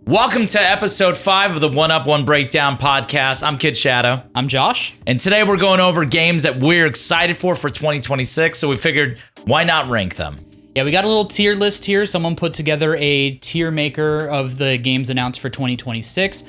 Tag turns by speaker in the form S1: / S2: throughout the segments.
S1: Welcome to episode 5 of the 1UP 1Breakdown podcast. I'm Kid Shadow.
S2: I'm Josh.
S1: And today we're going over games that we're excited for 2026, so we figured why not rank them?
S2: Yeah, we got a little tier list here. Someone put together a tier maker of the games announced for 2026.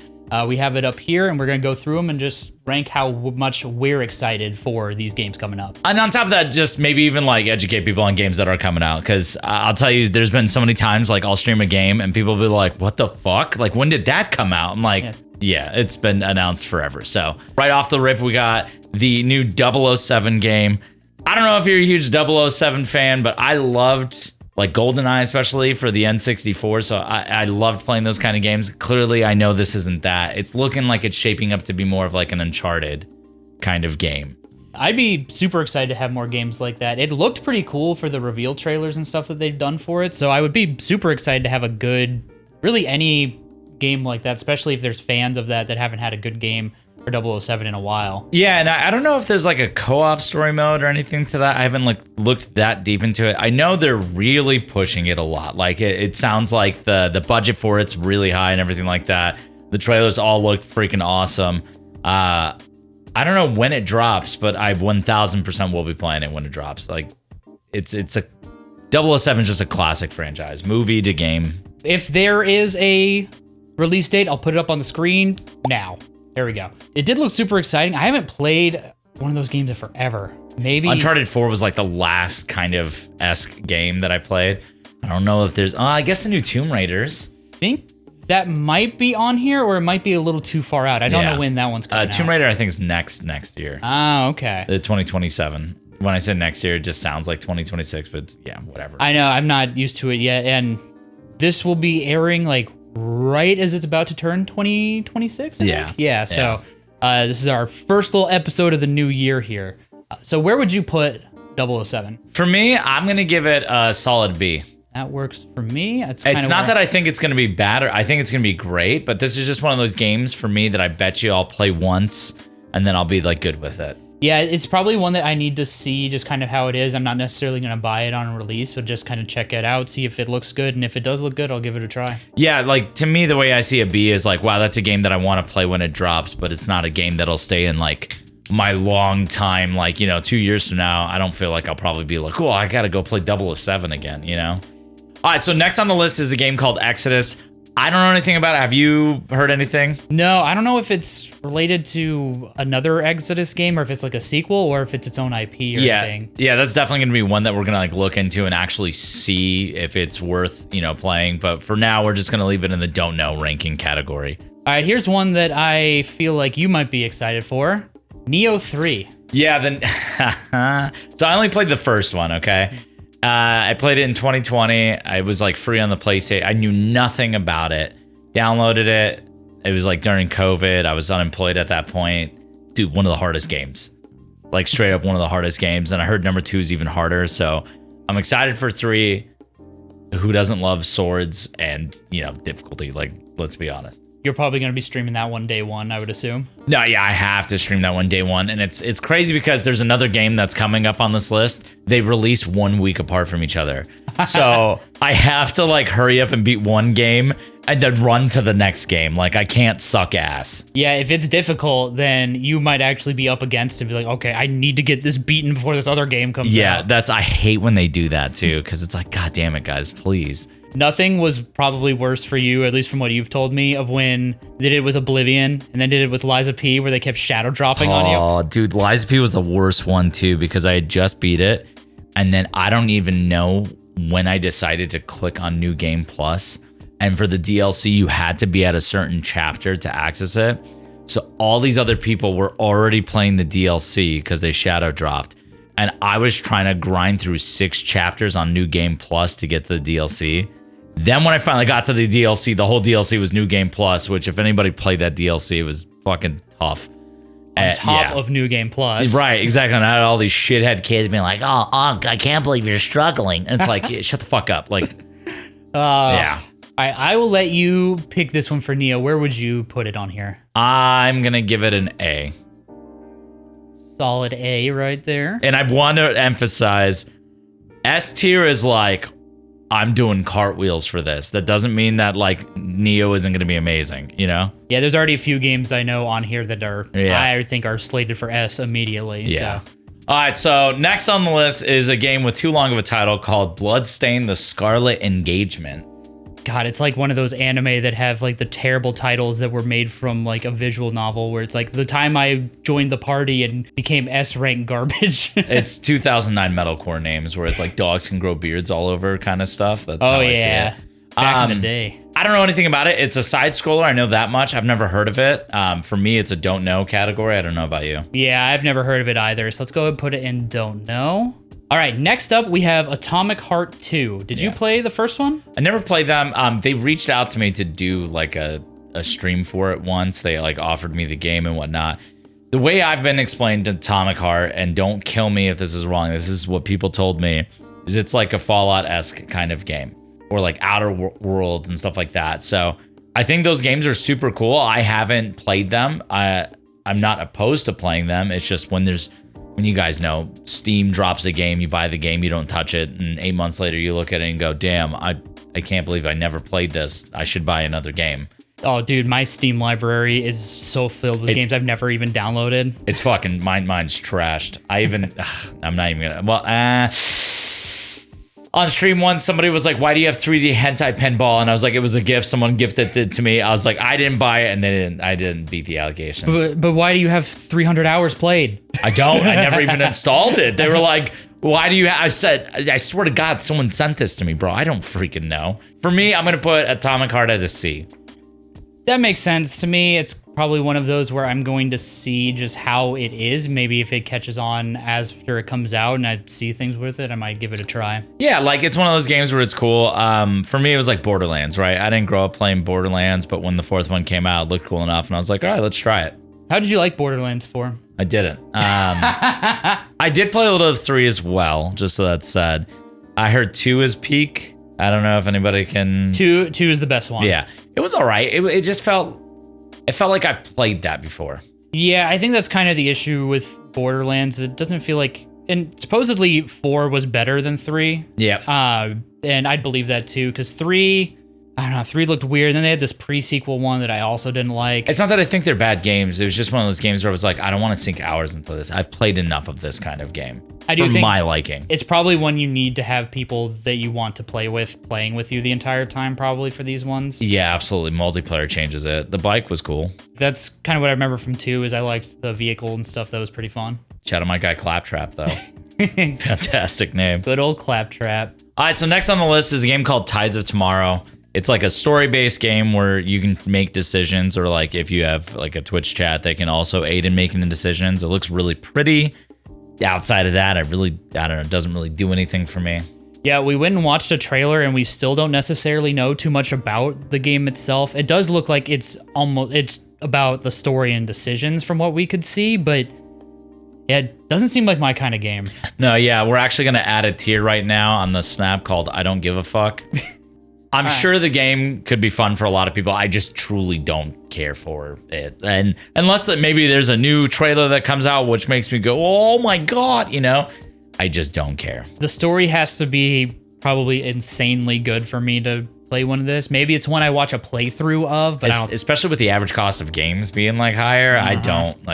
S2: We have it up here, and we're going to go through them and just rank how much we're excited for these games coming up.
S1: And on top of that, just maybe even like educate people on games that are coming out. Because I'll tell you, there's been so many times like I'll stream a game and people will be like, what the fuck? Like, when did that come out? I'm like, yeah, it's been announced forever. So right off the rip, we got the new 007 game. I don't know if you're a huge 007 fan, but I loved like GoldenEye, especially for the N64. So I loved playing those kind of games. Clearly, I know this isn't that. It's looking like it's shaping up to be more of like an Uncharted kind of game.
S2: I'd be super excited to have more games like that. It looked pretty cool for the reveal trailers and stuff that they've done for it. So I would be super excited to have a good, really any game like that, especially if there's fans of that haven't had a good game for 007 in a while.
S1: Yeah, and I don't know if there's like a co-op story mode or anything to that. I haven't like looked that deep into it. I know they're really pushing it a lot. Like it sounds like the budget for it's really high and everything like that. The trailers all look freaking awesome. I don't know when it drops, but I 1000% will be playing it when it drops. Like it's a 007 is just a classic franchise, movie to game.
S2: If there is a release date, I'll put it up on the screen now. There we go. It did look super exciting. I haven't played one of those games in forever. Maybe
S1: Uncharted 4 was like the last kind of esque game that I played. I don't know if there's. I guess the new Tomb Raiders.
S2: I think that might be on here, or it might be a little too far out. I don't know when that one's coming out.
S1: Tomb Raider, I think, is next year.
S2: Oh, okay.
S1: The 2027. When I said next year, it just sounds like 2026, but yeah, whatever.
S2: I know. I'm not used to it yet, and this will be airing like right as it's about to turn 2026. Yeah. So this is our first little episode of the new year here. So where would you put 007?
S1: For me, I'm gonna give it a solid B.
S2: That works for me.
S1: It's not that I think it's gonna be bad, or I think it's gonna be great, but this is just one of those games for me that I bet you I'll play once and then I'll be like good with it.
S2: Yeah, it's probably one that I need to see just kind of how it is. I'm not necessarily going to buy it on release, but just kind of check it out, see if it looks good. And if it does look good, I'll give it a try.
S1: Yeah, like to me, the way I see a B is like, wow, that's a game that I want to play when it drops, but it's not a game that'll stay in like my long time. Like, 2 years from now, I don't feel like I'll probably be like, cool, I got to go play 007 again, All right, so next on the list is a game called Exodus. I don't know anything about it. Have you heard anything?
S2: No, I don't know if it's related to another Exodus game or if it's like a sequel or if it's its own IP or anything.
S1: Yeah, that's definitely going to be one that we're going to like look into and actually see if it's worth, playing. But for now, we're just going to leave it in the don't know ranking category.
S2: All right, here's one that I feel like you might be excited for. Neo 3.
S1: Yeah, so I only played the first one, okay? I played it in 2020. It was like free on the PlayStation. I knew nothing about it. Downloaded it. It was like during COVID. I was unemployed at that point. Dude, one of the hardest games. Like straight up one of the hardest games. And I heard number 2 is even harder. So I'm excited for 3. Who doesn't love swords and, difficulty? Like, let's be honest.
S2: You're probably going to be streaming that one day one, I would assume.
S1: No, yeah, I have to stream that one day one. And it's crazy because there's another game that's coming up on this list. They release 1 week apart from each other. So I have to like hurry up and beat one game and then run to the next game. Like I can't suck ass.
S2: Yeah, if it's difficult, then you might actually be up against it and be like, okay, I need to get this beaten before this other game comes out.
S1: Yeah, I hate when they do that too, because it's like, God damn it, guys, please.
S2: Nothing was probably worse for you, at least from what you've told me, of when they did it with Oblivion and then did it with Liza P, where they kept shadow dropping on you.
S1: Oh, dude, Liza P was the worst one too, because I had just beat it, and then I don't even know when I decided to click on New Game Plus, and for the DLC, you had to be at a certain chapter to access it. So all these other people were already playing the DLC because they shadow dropped. And I was trying to grind through 6 chapters on New Game Plus to get to the DLC. Then when I finally got to the DLC, the whole DLC was New Game Plus, which if anybody played that DLC, it was fucking tough.
S2: On top of New Game Plus.
S1: Right, exactly. And I had all these shithead kids being like, oh, I can't believe you're struggling. And it's like, shut the fuck up. Like, yeah.
S2: I will let you pick this one for Neo. Where would you put it on here?
S1: I'm going to give it an A.
S2: Solid A right there.
S1: And I want to emphasize, S tier is like I'm doing cartwheels for this. That doesn't mean that like Neo isn't going to be amazing, you know?
S2: Yeah, there's already a few games I know on here that are, I think, are slated for S immediately.
S1: Yeah.
S2: So.
S1: All right, so next on the list is a game with too long of a title called Bloodstained: The Scarlet Engagement.
S2: God, it's like one of those anime that have like the terrible titles that were made from like a visual novel where it's like the time I joined the party and became S rank garbage.
S1: It's 2009 metalcore names where it's like dogs can grow beards all over kind of stuff. That's how I see it.
S2: Back in the day.
S1: I don't know anything about it. It's a side scroller. I know that much. I've never heard of it. For me, it's a don't know category. I don't know about you.
S2: Yeah, I've never heard of it either. So let's go ahead and put it in don't know. All right, next up, we have Atomic Heart 2. Did you play the first one?
S1: I never played them. They reached out to me to do like a stream for it once. They like offered me the game and whatnot. The way I've been explained to Atomic Heart, and don't kill me if this is wrong, this is what people told me, is it's like a Fallout-esque kind of game. Or like Outer Worlds and stuff like that. So I think those games are super cool. I haven't played them. I'm not opposed to playing them. It's just when you guys know, Steam drops a game, you buy the game, you don't touch it, and 8 months later you look at it and go, damn, I can't believe I never played this. I should buy another game.
S2: Oh, dude, my Steam library is so filled with games I've never even downloaded.
S1: It's fucking, mine's trashed. I'm not even gonna, on stream once, somebody was like, why do you have 3D hentai pinball? And I was like, it was a gift. Someone gifted it to me. I was like, I didn't buy it, and I didn't beat the allegations.
S2: But why do you have 300 hours played?
S1: I don't. I never even installed it. They were like, why do you I said, I swear to God, someone sent this to me, bro. I don't freaking know. For me, I'm going to put Atomic Heart at a C.
S2: That makes sense to me. It's probably one of those where I'm going to see just how it is. Maybe if it catches on after it comes out and I see things with it, I might give it a try.
S1: Yeah, like it's one of those games where it's cool. For me, it was like Borderlands, right? I didn't grow up playing Borderlands, but when the fourth one came out, it looked cool enough, and I was like, all right, let's try it.
S2: How did you like Borderlands 4?
S1: I didn't. I did play a little of 3 as well, just so that's said. I heard 2 is peak. I don't know if anybody can...
S2: 2 is the best one.
S1: Yeah. It was all right. It just felt... It felt like I've played that before.
S2: Yeah, I think that's kind of the issue with Borderlands. It doesn't feel like... And supposedly 4 was better than 3.
S1: Yeah.
S2: And I'd believe that too, because 3... I don't know, 3 looked weird. Then they had this pre-sequel one that I also didn't like.
S1: It's not that I think they're bad games. It was just one of those games where I was like, I don't want to sink hours into this. I've played enough of this kind of game.
S2: I do think
S1: my liking.
S2: It's probably one you need to have people that you want to play with playing with you the entire time, probably, for these ones.
S1: Yeah, absolutely. Multiplayer changes it. The bike was cool.
S2: That's kind of what I remember from 2 is I liked the vehicle and stuff. That was pretty fun.
S1: Shout out my guy Claptrap, though. Fantastic name.
S2: Good old Claptrap.
S1: All right, so next on the list is a game called Tides of Tomorrow. It's like a story-based game where you can make decisions, or like if you have like a Twitch chat, they can also aid in making the decisions. It looks really pretty. Outside of that, I don't know, it doesn't really do anything for me.
S2: Yeah, we went and watched a trailer and we still don't necessarily know too much about the game itself. It does look like it's about the story and decisions from what we could see, but yeah, it doesn't seem like my kind of game.
S1: No, yeah, we're actually going to add a tier right now on the Snap called I Don't Give a Fuck. I'm sure the game could be fun for a lot of people. I just truly don't care for it. And unless that maybe there's a new trailer that comes out, which makes me go, oh my God, you know, I just don't care.
S2: The story has to be probably insanely good for me to play one of this. Maybe it's one I watch a playthrough of, but I don't.
S1: Especially with the average cost of games being like higher, I don't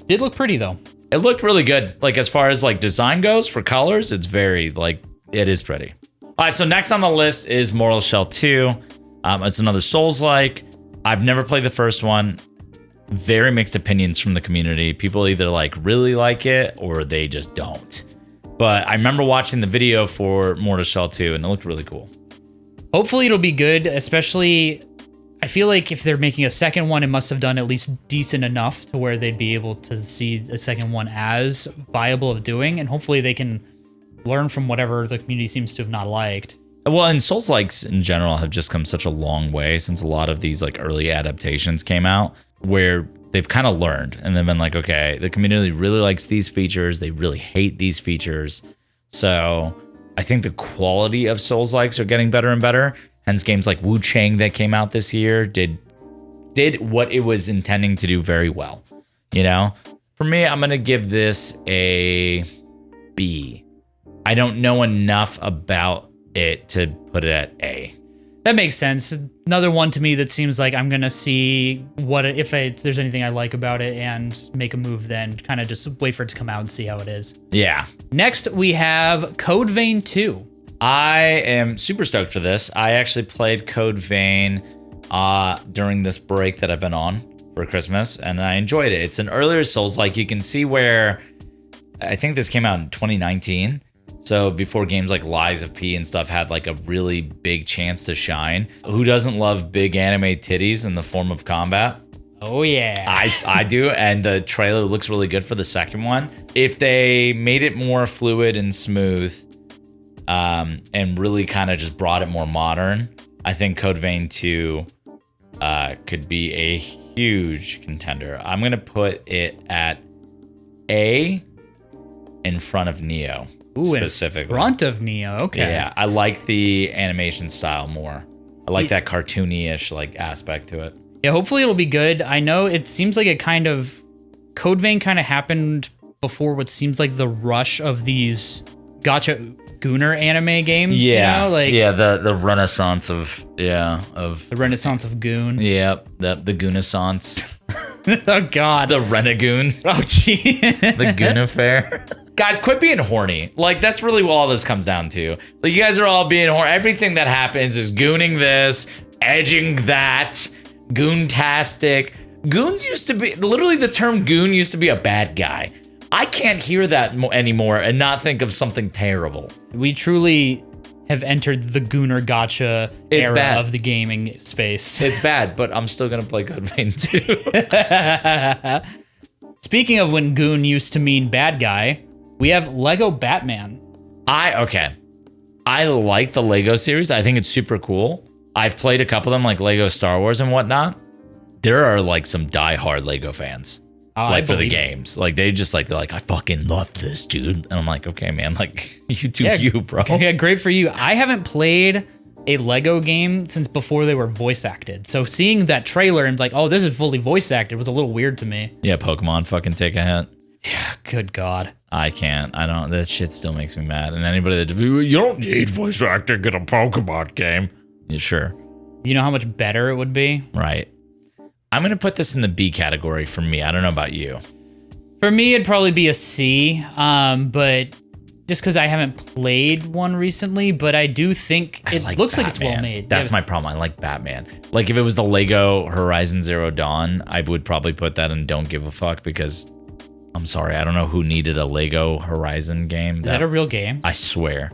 S2: Did look pretty though.
S1: It looked really good. Like as far as like design goes for colors, it's very like, it is pretty. All right, so next on the list is Mortal Shell 2. It's another Souls-like. I've never played the first one. Very mixed opinions from the community. People either like really like it or they just don't. But I remember watching the video for Mortal Shell 2 and it looked really cool.
S2: Hopefully it'll be good, especially I feel like if they're making a second one, it must have done at least decent enough to where they'd be able to see a second one as viable of doing, and hopefully they can learn from whatever the community seems to have not liked.
S1: Well, and Souls-likes in general have just come such a long way since a lot of these like early adaptations came out, where they've kind of learned and they've been like, okay, the community really likes these features, they really hate these features. So I think the quality of Souls-likes are getting better and better. Hence games like Wu Chang that came out this year did what it was intending to do very well. You know, for me, I'm gonna give this a B. I don't know enough about it to put it at A.
S2: That makes sense. Another one to me that seems like I'm gonna see what if there's anything I like about it and make a move. Then kind of just wait for it to come out and see how it is.
S1: Yeah.
S2: Next we have Code Vein 2.
S1: I am super stoked for this. I actually played Code Vein during this break that I've been on for Christmas, and I enjoyed it. It's an earlier Souls-like. You can see where I think this came out in 2019. So before games like Lies of P and stuff had like a really big chance to shine. Who doesn't love big anime titties in the form of combat?
S2: Oh yeah.
S1: I do, and the trailer looks really good for the second one. If they made it more fluid and smooth, and really kind of just brought it more modern, I think Code Vein 2 could be a huge contender. I'm gonna put it at A in front of Neo.
S2: Ooh,
S1: specifically.
S2: In front of Neo. Okay.
S1: Yeah, I like the animation style more. I like that cartoony-ish like aspect to it.
S2: Yeah, hopefully it'll be good. I know it seems like Code Vein kind of happened before what seems like the rush of these gacha Gooner anime games.
S1: Yeah,
S2: you know? Like
S1: the renaissance of
S2: the renaissance of Goon.
S1: Yep, the Goonaissance.
S2: Oh God,
S1: the Renegoon.
S2: Oh gee,
S1: the Goon affair. Guys, quit being horny. Like, that's really what all this comes down to. Like, you guys are all being horny. Everything that happens is gooning this, edging that, goontastic. Goons used to be, literally the term goon used to be a bad guy. I can't hear that anymore and not think of something terrible.
S2: We truly have entered the Gooner Gacha era of the gaming space.
S1: It's bad, but I'm still going to play Code Vein 2.
S2: Speaking of when goon used to mean bad guy, we have Lego Batman.
S1: I like the Lego series. I think it's super cool. I've played a couple of them, like Lego Star Wars and whatnot. There are like some diehard Lego fans, like for the games. Like they're like, I fucking love this, dude. And I'm like, okay, man, like you do you, bro.
S2: Yeah, great for you. I haven't played a Lego game since before they were voice acted. So seeing that trailer and like, oh, this is fully voice acted was a little weird to me.
S1: Yeah, Pokemon fucking take a hint.
S2: Good God.
S1: I can't. I don't. That shit still makes me mad. And anybody that you don't need voice acting in a Pokemon game. Yeah, sure.
S2: Do you know how much better it would be?
S1: Right. I'm gonna put this in the B category for me. I don't know about you.
S2: For me, it'd probably be a C. But just because I haven't played one recently, but I do think it looks like it's well made.
S1: That's my problem. I like Batman. Like if it was the Lego Horizon Zero Dawn, I would probably put that in Don't Give a Fuck because I'm sorry, I don't know who needed a Lego Horizon game.
S2: Is that a real game?
S1: I swear.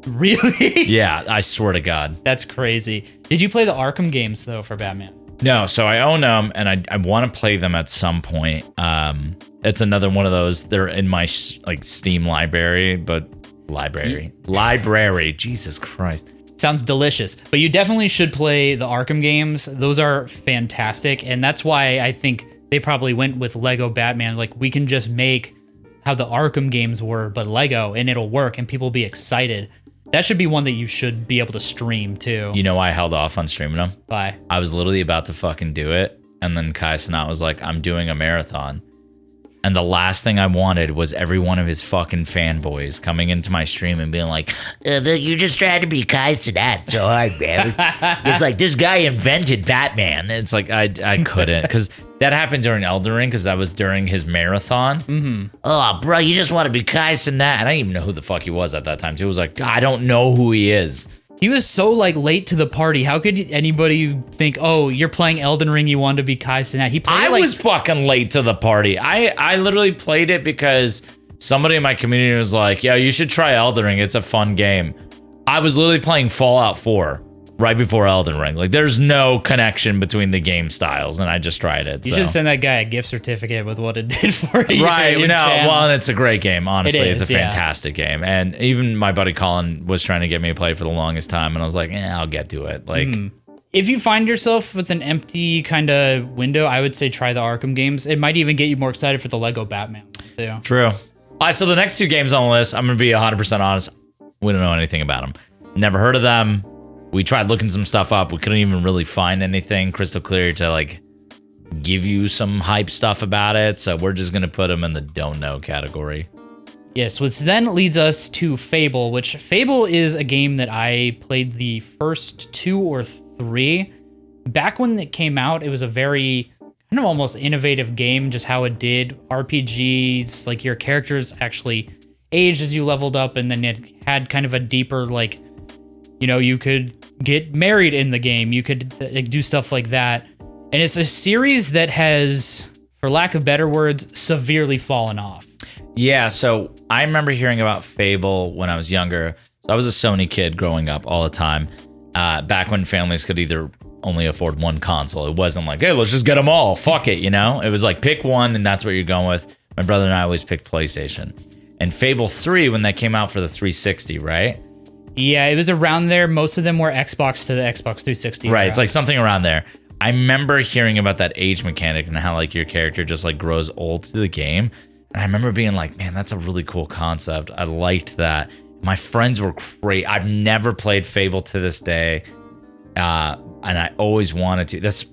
S2: Really?
S1: Yeah, I swear to God.
S2: That's crazy. Did you play the Arkham games though for Batman?
S1: No, so I own them and I want to play them at some point. It's another one of those. They're in my like Steam library, but library. Jesus Christ.
S2: Sounds delicious. But you definitely should play the Arkham games. Those are fantastic, and that's why I think they probably went with Lego Batman. Like, we can just make how the Arkham games were, but Lego, and it'll work, and people will be excited. That should be one that you should be able to stream, too.
S1: You know why I held off on streaming them?
S2: Why?
S1: I was literally about to fucking do it, and then Kai Cenat was like, I'm doing a marathon. And the last thing I wanted was every one of his fucking fanboys coming into my stream and being like, you just tried to be Kai Cenat so hard, man. It's like, this guy invented Batman. It's like, I couldn't, because that happened during Elden Ring, because that was during his marathon.
S2: Mm-hmm.
S1: Oh, bro, you just want to be Kai Cenat. And I didn't even know who the fuck he was at that time, too. It was like, I don't know who he is.
S2: He was so, like, late to the party. How could anybody think, oh, you're playing Elden Ring, you want to be Kai Cenat? He played
S1: I was fucking late to the party. I literally played it because somebody in my community was like, yeah, you should try Elden Ring. It's a fun game. I was literally playing Fallout 4 right before Elden Ring. Like, there's no connection between the game styles, and I just tried it.
S2: You should send that guy a gift certificate with what it did for you.
S1: Right. No, well, it's a great game. Honestly, it's a
S2: yeah.
S1: fantastic game. And even my buddy Colin was trying to get me to play for the longest time, and I was like, I'll get to it. Like,
S2: if you find yourself with an empty kind of window, I would say try the Arkham games. It might even get you more excited for the Lego Batman too.
S1: True. All right, so the next two games on the list, I'm going to be 100% honest. We don't know anything about them. Never heard of them. We tried looking some stuff up. We couldn't even really find anything crystal clear to like give you some hype stuff about it. So we're just going to put them in the don't know category.
S2: Yes, which then leads us to Fable, which Fable is a game that I played the first 2 or 3. Back when it came out, it was a very kind of almost innovative game, just how it did RPGs, like your characters actually aged as you leveled up, and then it had kind of a deeper, like, you know, you could get married in the game, you could do stuff like that. And it's a series that has, for lack of better words, severely fallen off.
S1: Yeah, so I remember hearing about Fable when I was younger. So I was a Sony kid growing up all the time. Back when families could either only afford one console. It wasn't like, hey, let's just get them all. Fuck it, you know? It was like, pick one, and that's what you're going with. My brother and I always picked PlayStation. And Fable 3, when that came out for the 360, right?
S2: Yeah, it was around there. Most of them were Xbox to the Xbox 360.
S1: Right, it's like something around there. I remember hearing about that age mechanic and how like your character just like grows old through the game. And I remember being like, man, that's a really cool concept. I liked that. My friends were great. I've never played Fable to this day. And I always wanted to. That's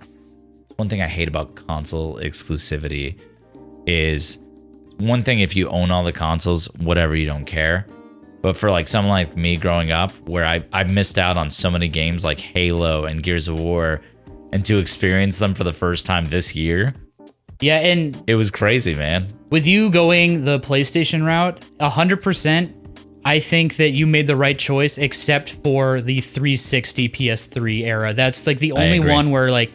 S1: one thing I hate about console exclusivity is one thing if you own all the consoles, whatever, you don't care. But for like someone like me growing up, where I missed out on so many games like Halo and Gears of War, and to experience them for the first time this year.
S2: Yeah, and
S1: it was crazy, man.
S2: With you going the PlayStation route, 100%, I think that you made the right choice, except for the 360 PS3 era. That's like the only one where like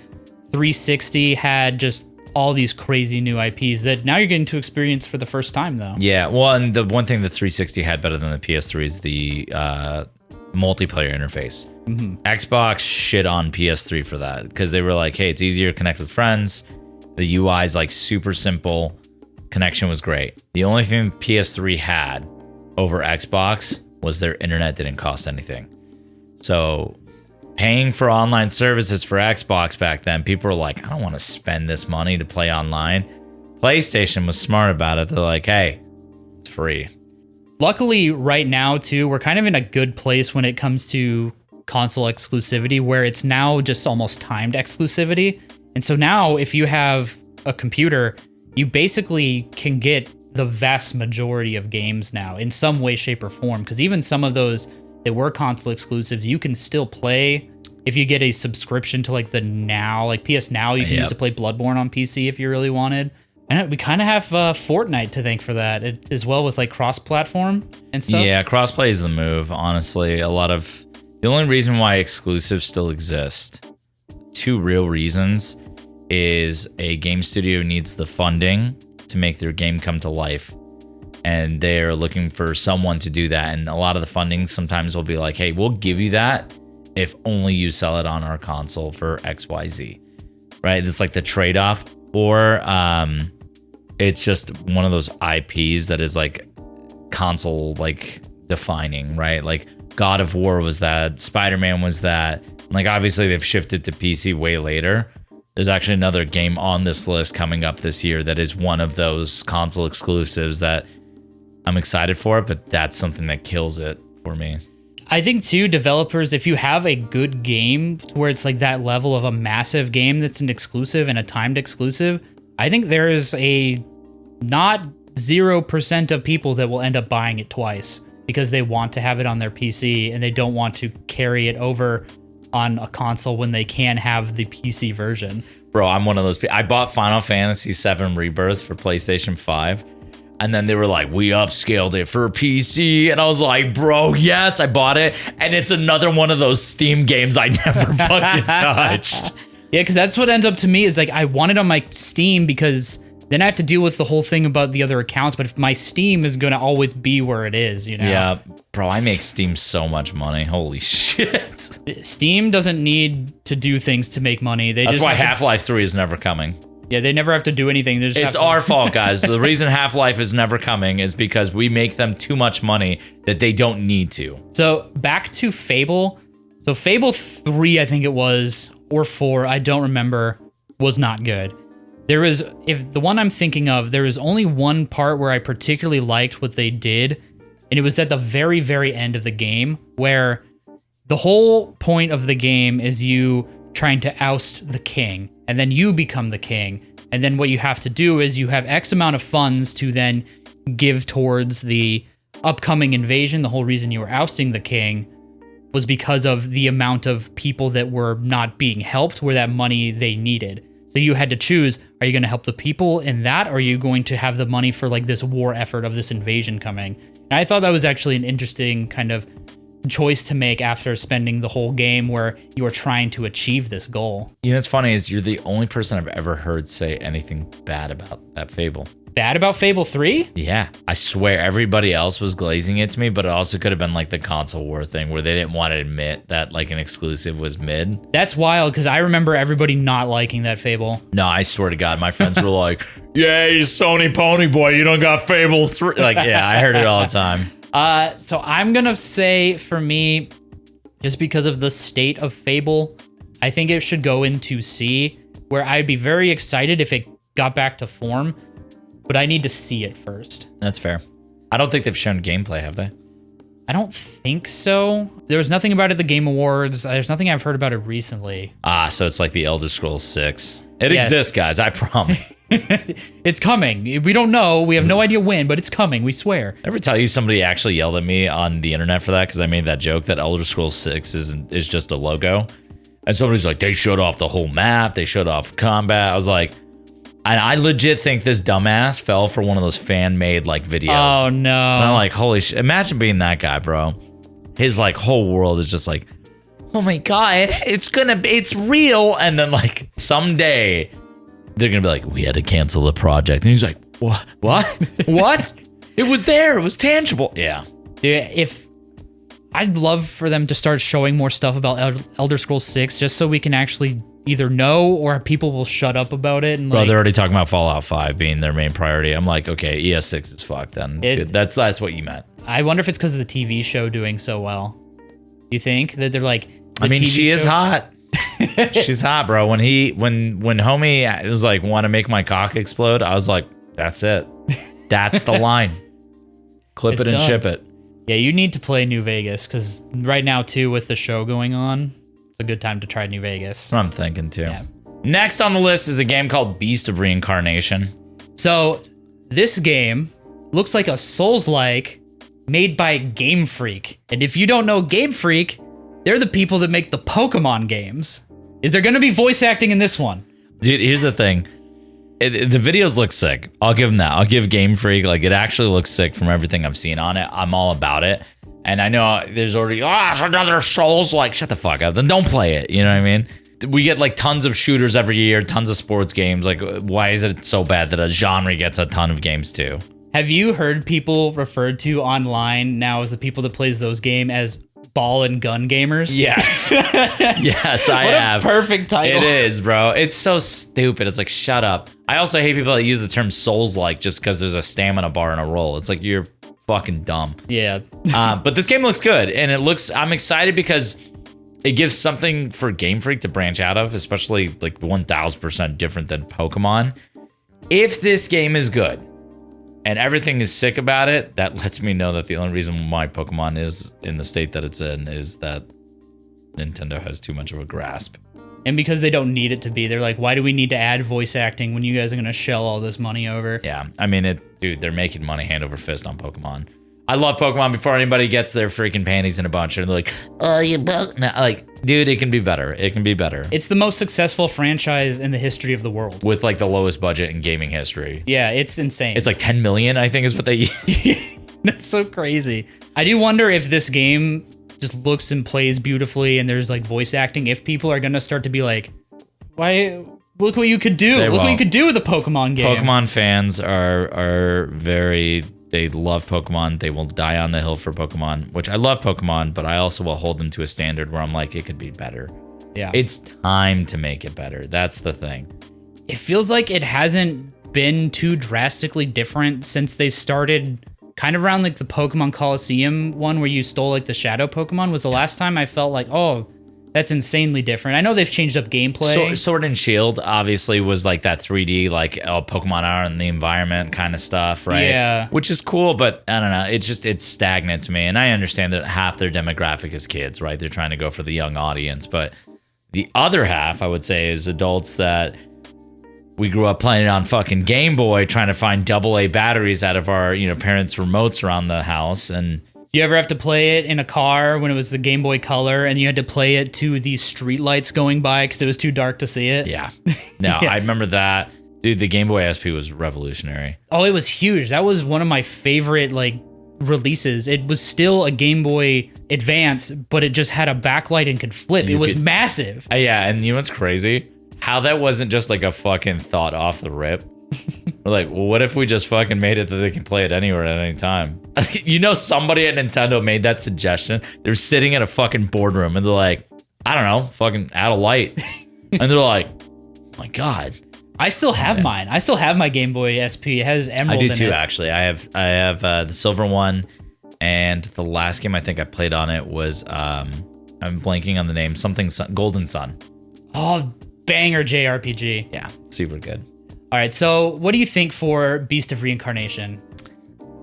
S2: 360 had just all these crazy new IPs that now you're getting to experience for the first time, though.
S1: Yeah, well, and the one thing the 360 had better than the PS3 is the multiplayer interface.
S2: Mm-hmm.
S1: Xbox shit on PS3 for that because they were like, hey, it's easier to connect with friends. The UI is like super simple. Connection was great. The only thing PS3 had over Xbox was their internet didn't cost anything. So paying for online services for Xbox back then, people were like, I don't want to spend this money to play online. PlayStation was smart about it. They're like, hey, it's free.
S2: Luckily, right now, too, we're kind of in a good place when it comes to console exclusivity, where it's now just almost timed exclusivity. And so now, if you have a computer, you basically can get the vast majority of games now in some way, shape, or form. Because even some of those that were console exclusives, you can still play if you get a subscription to like the Now, like PS Now, you can use to play Bloodborne on PC if you really wanted. And we kind of have Fortnite to thank for that as well, with like cross-platform and stuff.
S1: Yeah, crossplay is the move, honestly. The only reason why exclusives still exist, two real reasons, is a game studio needs the funding to make their game come to life. And they're looking for someone to do that. And a lot of the funding sometimes will be like, hey, we'll give you that if only you sell it on our console for XYZ. Right? It's like the trade-off. Or it's just one of those IPs that is like console like defining, right? Like God of War was that, Spider-Man was that. Like obviously they've shifted to PC way later. There's actually another game on this list coming up this year that is one of those console exclusives that I'm excited for, but that's something that kills it for me.
S2: I think too, developers, if you have a good game where it's like that level of a massive game that's an exclusive and a timed exclusive, I think there is a not 0% of people that will end up buying it twice because they want to have it on their PC and they don't want to carry it over on a console when they can have the PC version.
S1: Bro, I'm one of those people. I bought Final Fantasy VII Rebirth for PlayStation 5. And then they were like, we upscaled it for PC. And I was like, bro, yes, I bought it. And it's another one of those Steam games I never fucking touched.
S2: Yeah, because that's what ends up to me is like, I want it on my Steam because then I have to deal with the whole thing about the other accounts. But if my Steam is going to always be where it is, you know?
S1: Yeah, bro, I make Steam so much money. Holy shit.
S2: Steam doesn't need to do things to make money.
S1: That's why Half-Life 3 is never coming.
S2: Yeah, they never have to do anything.
S1: It's our fault, guys. The reason Half-Life is never coming is because we make them too much money that they don't need to.
S2: So back to Fable. So Fable 3, I think it was, or 4, I don't remember, was not good. There was, if the one I'm thinking of, there was only one part where I particularly liked what they did, and it was at the very, very end of the game, where the whole point of the game is you trying to oust the king, and then you become the king. And then what you have to do is you have X amount of funds to then give towards the upcoming invasion, the whole reason you were ousting the king was because of the amount of people that were not being helped where that money they needed. So you had to choose, are you going to help the people in that, or are you going to have the money for like this war effort of this invasion coming? And I thought that was actually an interesting kind of choice to make after spending the whole game where you were trying to achieve this goal.
S1: You know what's funny is you're the only person I've ever heard say anything bad about that Fable.
S2: Bad about Fable 3?
S1: Yeah, I swear everybody else was glazing it to me, but it also could have been like the console war thing where they didn't want to admit that like an exclusive was mid.
S2: That's wild because I remember everybody not liking that Fable.
S1: No, I swear to God, my friends were like, "Yay, Sony Pony Boy, you don't got Fable 3." Like, yeah, I heard it all the time.
S2: So I'm gonna say for me, just because of the state of Fable, I think it should go into C, where I'd be very excited if it got back to form. But I need to see it first.
S1: That's fair. I don't think they've shown gameplay, have they?
S2: I don't think so. There was nothing about it at the Game Awards. There's nothing I've heard about it recently.
S1: So it's like the Elder Scrolls 6. It exists, guys. I promise.
S2: It's coming. We don't know. We have no idea when, but it's coming. We swear.
S1: Ever tell you somebody actually yelled at me on the internet for that because I made that joke that Elder Scrolls 6 is just a logo? And somebody's like, they showed off the whole map. They showed off combat. I was like... And I legit think this dumbass fell for one of those fan-made like videos.
S2: Oh no!
S1: And I'm like, holy shit! Imagine being that guy, bro. His like whole world is just like, oh my god, it's real. And then like someday they're gonna be like, we had to cancel the project. And he's like, what? What? It was there. It was tangible. Yeah.
S2: If I'd love for them to start showing more stuff about Elder Scrolls 6, just so we can actually either know or people will shut up about it. And
S1: bro, they're already talking about Fallout 5 being their main priority. I'm like, okay, ES6 is fucked then. That's what you meant.
S2: I wonder if it's because of the TV show doing so well. You think that they're like...
S1: I mean, she is hot. She's hot, bro. When homie was like, want to make my cock explode, I was like, that's it. That's the line. Clip it and ship it.
S2: Yeah, you need to play New Vegas because right now, too, with the show going on, a good time to try New Vegas.
S1: That's what I'm thinking too. Yeah. Next on the list is a game called Beast of Reincarnation.
S2: So this game looks like a Souls-like made by Game Freak. And if you don't know Game Freak, they're the people that make the Pokemon games. Is there going to be voice acting in this one?
S1: Dude, here's the thing. The videos look sick. I'll give them that. I'll give Game Freak, like it actually looks sick from everything I've seen on it. I'm all about it. And I know there's already, it's another Souls. Like, shut the fuck up. Then don't play it. You know what I mean? We get like tons of shooters every year, tons of sports games. Like, why is it so bad that a genre gets a ton of games too?
S2: Have you heard people referred to online now as the people that plays those games as ball and gun gamers?
S1: Yes. Yes, I have.
S2: What a perfect title.
S1: It is, bro. It's so stupid. It's like, shut up. I also hate people that use the term Souls-like just because there's a stamina bar and a roll. It's like, you're fucking dumb.
S2: Yeah.
S1: But this game looks good, and I'm excited because it gives something for Game Freak to branch out of, especially like 1000% different than Pokemon. If this game is good and everything is sick about it, that lets me know that the only reason why Pokemon is in the state that it's in is that Nintendo has too much of a grasp.
S2: And because they don't need it to be, they're like, why do we need to add voice acting when you guys are going to shell all this money over?
S1: Yeah, I mean, dude, they're making money hand over fist on Pokemon. I love Pokemon before anybody gets their freaking panties in a bunch. And they're like, oh, you broke. No, like, dude, it can be better. It can be better.
S2: It's the most successful franchise in the history of the world.
S1: With like the lowest budget in gaming history.
S2: Yeah, it's insane.
S1: It's like 10 million, I think is what they
S2: That's so crazy. I do wonder if this game just looks and plays beautifully and there's like voice acting, if people are going to start to be like, why? Look what you could do. Look what you could do with a Pokemon game.
S1: Pokemon fans are very... They love Pokemon. They will die on the hill for Pokemon, which I love Pokemon, but I also will hold them to a standard where I'm like, it could be better.
S2: Yeah.
S1: It's time to make it better. That's the thing.
S2: It feels like it hasn't been too drastically different since they started kind of around like the Pokemon Coliseum one where you stole like the shadow Pokemon was the last time I felt like, oh, that's insanely different. I know they've changed up gameplay.
S1: Sword and Shield obviously was like that 3D, like Pokemon are in the environment kind of stuff, right?
S2: Yeah.
S1: Which is cool, but I don't know. It's stagnant to me. And I understand that half their demographic is kids, right? They're trying to go for the young audience. But the other half, I would say, is adults that we grew up playing it on fucking Game Boy, trying to find AA batteries out of our, parents' remotes around the house. And
S2: you ever have to play it in a car when it was the Game Boy Color and you had to play it to the street lights going by because it was too dark to see it?
S1: Yeah. No,
S2: Yeah.
S1: I remember that. Dude, the Game Boy SP was revolutionary.
S2: Oh, it was huge. That was one of my favorite, releases. It was still a Game Boy Advance, but it just had a backlight and could flip. It was massive.
S1: Yeah, and you know what's crazy? How that wasn't just like a fucking thought off the rip. We're like, well, what if we just fucking made it that they can play it anywhere at any time? Somebody at Nintendo made that suggestion. They're sitting in a fucking boardroom and they're like, I don't know, fucking add a light. And they're like, oh my God.
S2: I still have mine. I still have my Game Boy SP. It has Emerald
S1: I
S2: in
S1: do too,
S2: it.
S1: actually. I have the silver one, and the last game I think I played on it was I'm blanking on the name, Golden Sun.
S2: Oh, banger JRPG.
S1: Yeah, super good.
S2: All right, so what do you think for Beast of Reincarnation?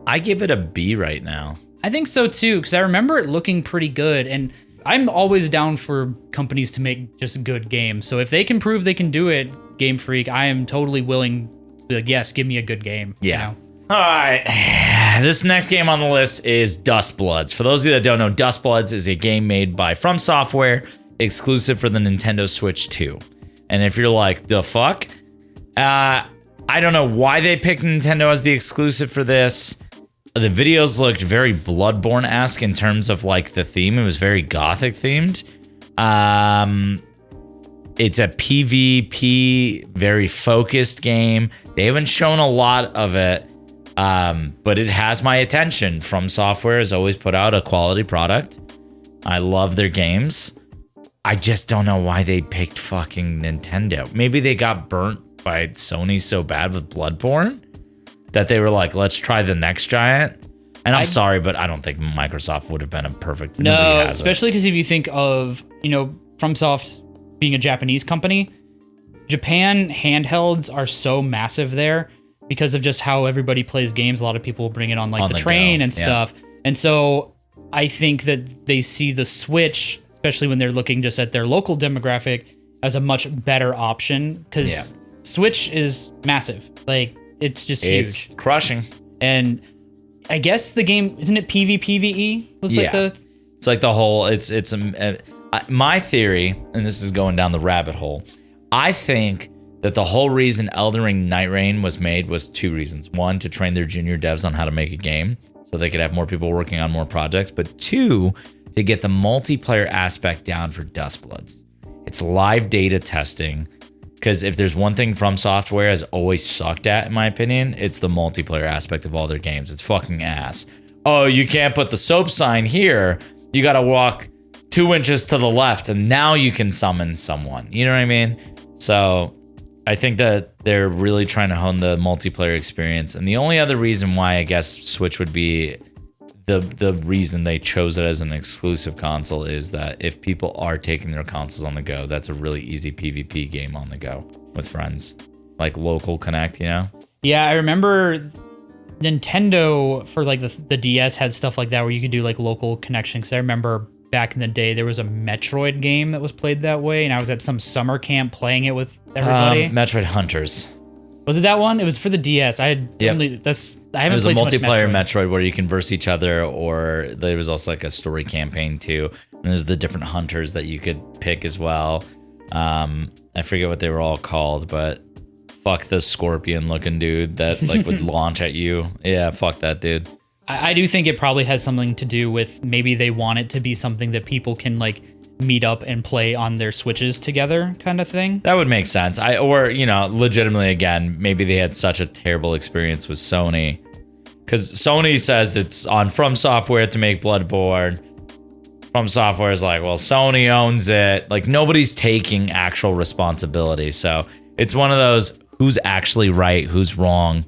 S1: I give it a B right now.
S2: I think so too, because I remember it looking pretty good, and I'm always down for companies to make just good games. So if they can prove they can do it, Game Freak, I am totally willing to be like, yes, give me a good game.
S1: Yeah. All right. This next game on the list is Dustbloods. For those of you that don't know, Dustbloods is a game made by From Software, exclusive for the Nintendo Switch 2. And if you're like, the fuck? I don't know why they picked Nintendo as the exclusive for this. The videos looked very Bloodborne-esque in terms of the theme. It was very gothic themed. It's a PvP, very focused game. They haven't shown a lot of it, but it has my attention. From Software has always put out a quality product. I love their games. I just don't know why they picked fucking Nintendo. Maybe they got burnt by Sony so bad with Bloodborne that they were like, let's try the next giant. And I'm sorry, but I don't think Microsoft would have been a perfect.
S2: No, especially because if you think of, FromSoft being a Japanese company, Japan handhelds are so massive there because of just how everybody plays games. A lot of people bring it on the train and stuff. And so I think that they see the Switch, especially when they're looking just at their local demographic, as a much better option because Switch is massive. It's just huge.
S1: It's crushing.
S2: And I guess the game, isn't it PvPvE?
S1: It's like the whole, my theory, and this is going down the rabbit hole, I think that the whole reason Elden Ring Night Rain was made was two reasons. One, to train their junior devs on how to make a game so they could have more people working on more projects. But two, to get the multiplayer aspect down for Dustbloods. It's live data testing. Because if there's one thing From Software has always sucked at, in my opinion, it's the multiplayer aspect of all their games. It's fucking ass. Oh, you can't put the soap sign here. You got to walk 2 inches to the left, and now you can summon someone. You know what I mean? So I think that they're really trying to hone the multiplayer experience. And the only other reason why I guess Switch would be the reason they chose it as an exclusive console is that if people are taking their consoles on the go, that's a really easy PvP game on the go with friends, like local connect,
S2: Yeah, I remember Nintendo for the DS had stuff like that where you could do local connection. Because I remember back in the day there was a Metroid game that was played that way, and I was at some summer camp playing it with everybody.
S1: Metroid Hunters.
S2: Was it that one? It was for the DS. I haven't
S1: It was a
S2: played
S1: multiplayer
S2: much
S1: Metroid where you can verse each other, or there was also a story campaign too. And there's the different hunters that you could pick as well. I forget what they were all called, but fuck the scorpion looking dude that would launch at you. Yeah, fuck that dude.
S2: I do think it probably has something to do with maybe they want it to be something that people can meet up and play on their Switches together kind of thing.
S1: That would make sense. Legitimately, again, maybe they had such a terrible experience with Sony. Because Sony says it's on From Software to make Bloodborne. From Software is like, well, Sony owns it. Nobody's taking actual responsibility. So it's one of those, who's actually right, who's wrong.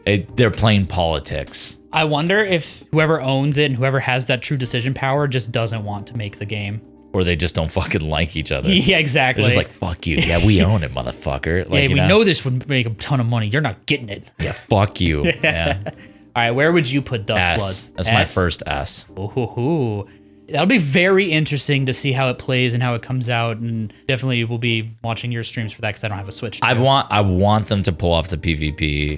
S1: They're playing politics.
S2: I wonder if whoever owns it and whoever has that true decision power just doesn't want to make the game.
S1: Or they just don't fucking like each other.
S2: Yeah, exactly.
S1: They're just fuck you. Yeah, we own it, motherfucker.
S2: We know this would make a ton of money. You're not getting it.
S1: Yeah, fuck you. Yeah.
S2: All right, where would you put Dustbloods?
S1: That's my first S.
S2: Ooh. that'll be very interesting to see how it plays and how it comes out, and definitely will be watching your streams for that because I don't have a Switch.
S1: I want them to pull off the PvPvE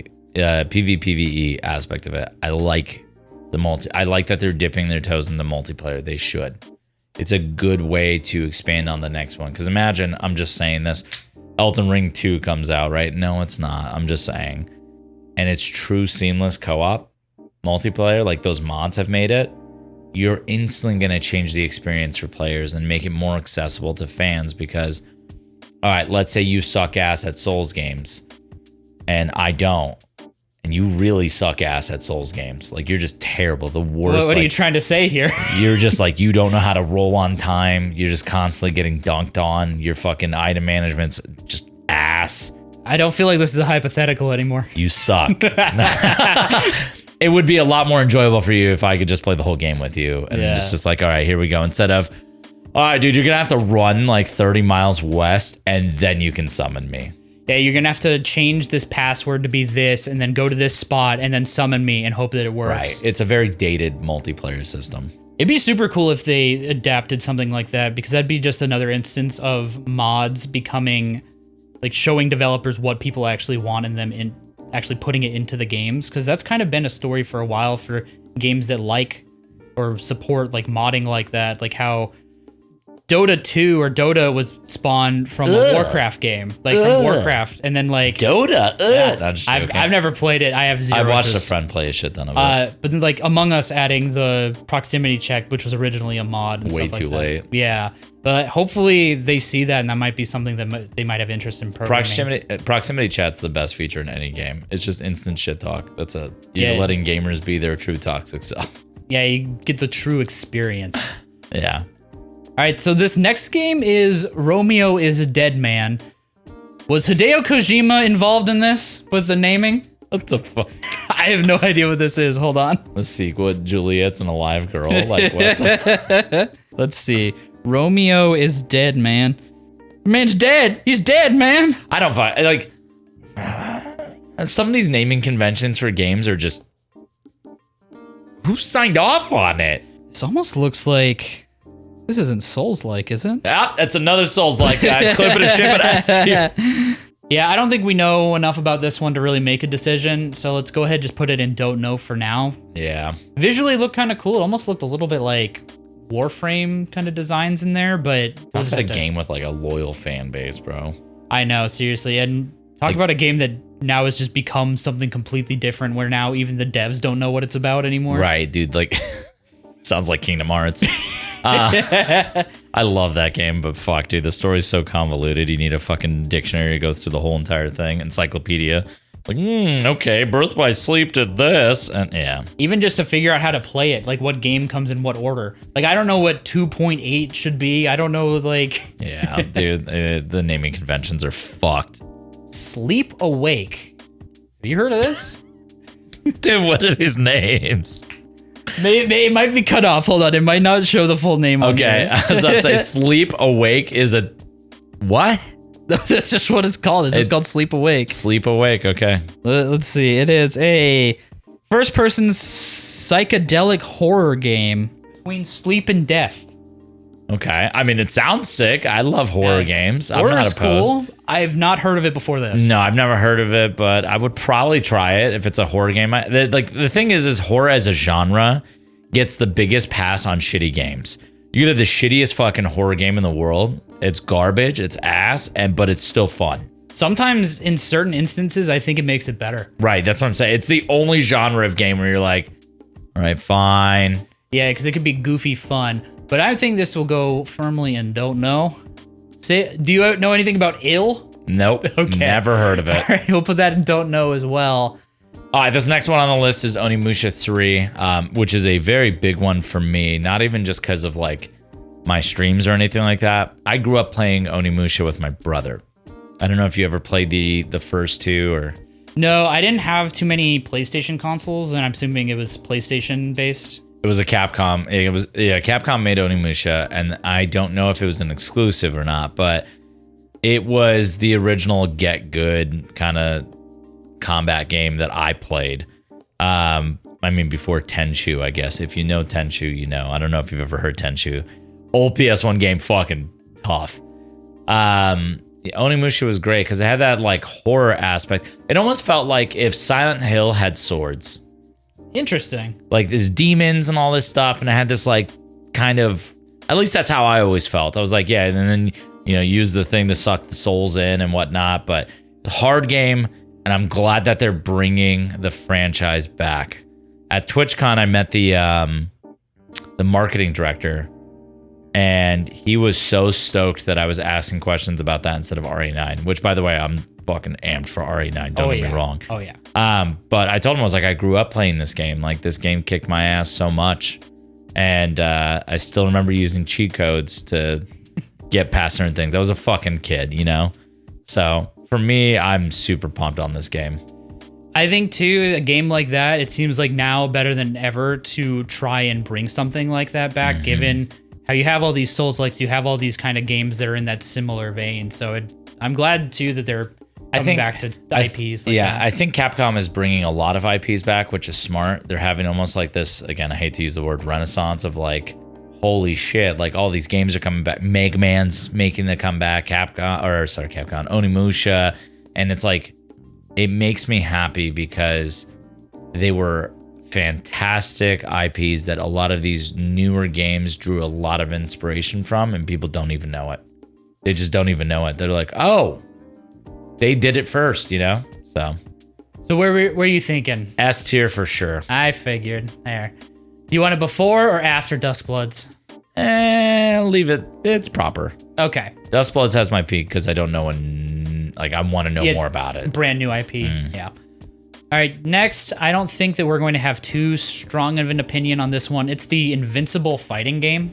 S1: aspect of it. I like that they're dipping their toes in the multiplayer. They should. It's a good way to expand on the next one. Because imagine, I'm just saying this, Elden Ring 2 comes out, right? No, it's not. I'm just saying. And it's true seamless co-op multiplayer, like those mods have made it. You're instantly going to change the experience for players and make it more accessible to fans because, all right, let's say you suck ass at Souls games and I don't. And you really suck ass at Souls games. Like, you're just terrible. The worst.
S2: What are you trying to say here?
S1: You're just like, you don't know how to roll on time. You're just constantly getting dunked on. Your fucking item management's just ass.
S2: I don't feel like this is a hypothetical anymore.
S1: You suck. It would be a lot more enjoyable for you if I could just play the whole game with you. And it's just like, all right, here we go. Instead of, all right, dude, you're going to have to run like 30 miles west and then you can summon me.
S2: Yeah, you're going to have to change this password to be this and then go to this spot and then summon me and hope that it works.
S1: Right. It's a very dated multiplayer system.
S2: It'd be super cool if they adapted something like that because that'd be just another instance of mods becoming, like, showing developers what people actually want in them and actually putting it into the games. Because that's kind of been a story for a while for games that like or support, like, modding like that. Like how Dota 2 or Dota was spawned from a Warcraft game, like from Warcraft, and then like
S1: Dota.
S2: Yeah, I've never played it. I have zero.
S1: I watched a friend play a shit ton of it.
S2: But then like Among Us adding the proximity check, which was originally a mod, and
S1: way
S2: stuff like
S1: too
S2: that.
S1: late.
S2: Yeah, but hopefully they see that, and that might be something that they might have interest in programming.
S1: Proximity chat's the best feature in any game. It's just instant shit talk. You're letting gamers be their true toxic self.
S2: Yeah, you get the true experience.
S1: Yeah.
S2: All right, so this next game is Romeo is a Dead Man. Was Hideo Kojima involved in this with the naming?
S1: What the fuck?
S2: I have no idea what this is. Hold on.
S1: The sequel, Juliet's an alive girl. Like, what the?
S2: Let's see. Romeo is dead, man. The man's dead. He's dead, man.
S1: I don't find, like, some of these naming conventions for games are just, who signed off on it?
S2: This almost looks like, this isn't Souls-like, is it?
S1: Yeah, that's another Souls-like, guys. Clip it and ship it S tier.
S2: Yeah, I don't think we know enough about this one to really make a decision, so let's go ahead and just put it in don't know for now.
S1: Yeah.
S2: Visually, it looked kind of cool. It almost looked a little bit like Warframe kind of designs in there, but...
S1: Talk about a game with, like, a loyal fan base, bro.
S2: I know, seriously. And talk about a game that now has just become something completely different, where now even the devs don't know what it's about anymore.
S1: Right, dude. Like, sounds like Kingdom Hearts. I love that game, but fuck, dude, the story's so convoluted. You need a fucking dictionary to go through the whole entire thing. Encyclopedia. Like, okay, Birth by Sleep did this, and yeah.
S2: Even just to figure out how to play it, like what game comes in what order. Like, I don't know what 2.8 should be. I don't know, like...
S1: Yeah, dude, the naming conventions are fucked.
S2: Sleep Awake. Have you heard of this?
S1: Dude, what are these names?
S2: It might be cut off. Hold on, it might not show the full name.
S1: Okay, I was about to say Sleep Awake is a what?
S2: That's just what it's called. It's just called Sleep Awake.
S1: Sleep Awake. Okay.
S2: Let's see. It is a first-person psychedelic horror game between sleep and death.
S1: Okay. I mean, it sounds sick. I love horror games.
S2: Horror
S1: I'm not
S2: is
S1: opposed.
S2: cool. I've not heard of it before this.
S1: No, I've never heard of it, but I would probably try it if it's a horror game. The thing is horror as a genre gets the biggest pass on shitty games. You get the shittiest fucking horror game in the world. It's garbage. It's ass, but it's still fun.
S2: Sometimes in certain instances, I think it makes it better.
S1: Right. That's what I'm saying. It's the only genre of game where you're like, all right, fine.
S2: Yeah, because it could be goofy fun. But I think this will go firmly in don't know. Do you know anything about Ill?
S1: Nope. Okay. Never heard of it.
S2: All right, we'll put that in don't know as well.
S1: All right, this next one on the list is Onimusha 3, which is a very big one for me. Not even just because of like my streams or anything like that. I grew up playing Onimusha with my brother. I don't know if you ever played the first two or...
S2: No, I didn't have too many PlayStation consoles, and I'm assuming it was PlayStation based.
S1: It was a Capcom. Capcom made Onimusha, and I don't know if it was an exclusive or not, but it was the original Get Good kind of combat game that I played. I mean, before Tenchu, I guess. If you know Tenchu, you know. I don't know if you've ever heard Tenchu. Old PS1 game, fucking tough. The Onimusha was great because it had that like horror aspect. It almost felt like if Silent Hill had swords.
S2: Interesting.
S1: Like there's demons and all this stuff, and it had this like kind of, at least that's how I always felt. I was like, yeah, and then use the thing to suck the souls in and whatnot. But hard game, and I'm glad that they're bringing the franchise back. At TwitchCon, I met the marketing director, and he was so stoked that I was asking questions about that instead of RE9. Which, by the way, I'm fucking amped for RE9. Don't get me wrong.
S2: Oh yeah.
S1: But I told him, I was like, I grew up playing this game. Like this game kicked my ass so much, and I still remember using cheat codes to get past certain things. I was a fucking kid, So for me, I'm super pumped on this game.
S2: I think too, a game like that, it seems like now better than ever to try and bring something like that back, given how you have all these Souls-likes, you have all these kind of games that are in that similar vein. So I'm glad too that they're coming back to IPs like that.
S1: I think Capcom is bringing a lot of IPs back, which is smart. They're having almost like this, again, I hate to use the word renaissance of like, holy shit, like all these games are coming back. Mega Man's making the comeback, Capcom, Onimusha, and it's like, it makes me happy because they were fantastic IPs that a lot of these newer games drew a lot of inspiration from, and people don't even know it. They just don't even know it. They're like, oh, they did it first, So
S2: where are you thinking?
S1: S tier for sure.
S2: I figured. There. Do you want it before or after Duskbloods?
S1: Leave it. It's proper.
S2: Okay.
S1: Duskbloods has my peak because I don't know I want to know more about it.
S2: Brand new IP. Yeah. All right. Next, I don't think that we're going to have too strong of an opinion on this one. It's the Invincible fighting game.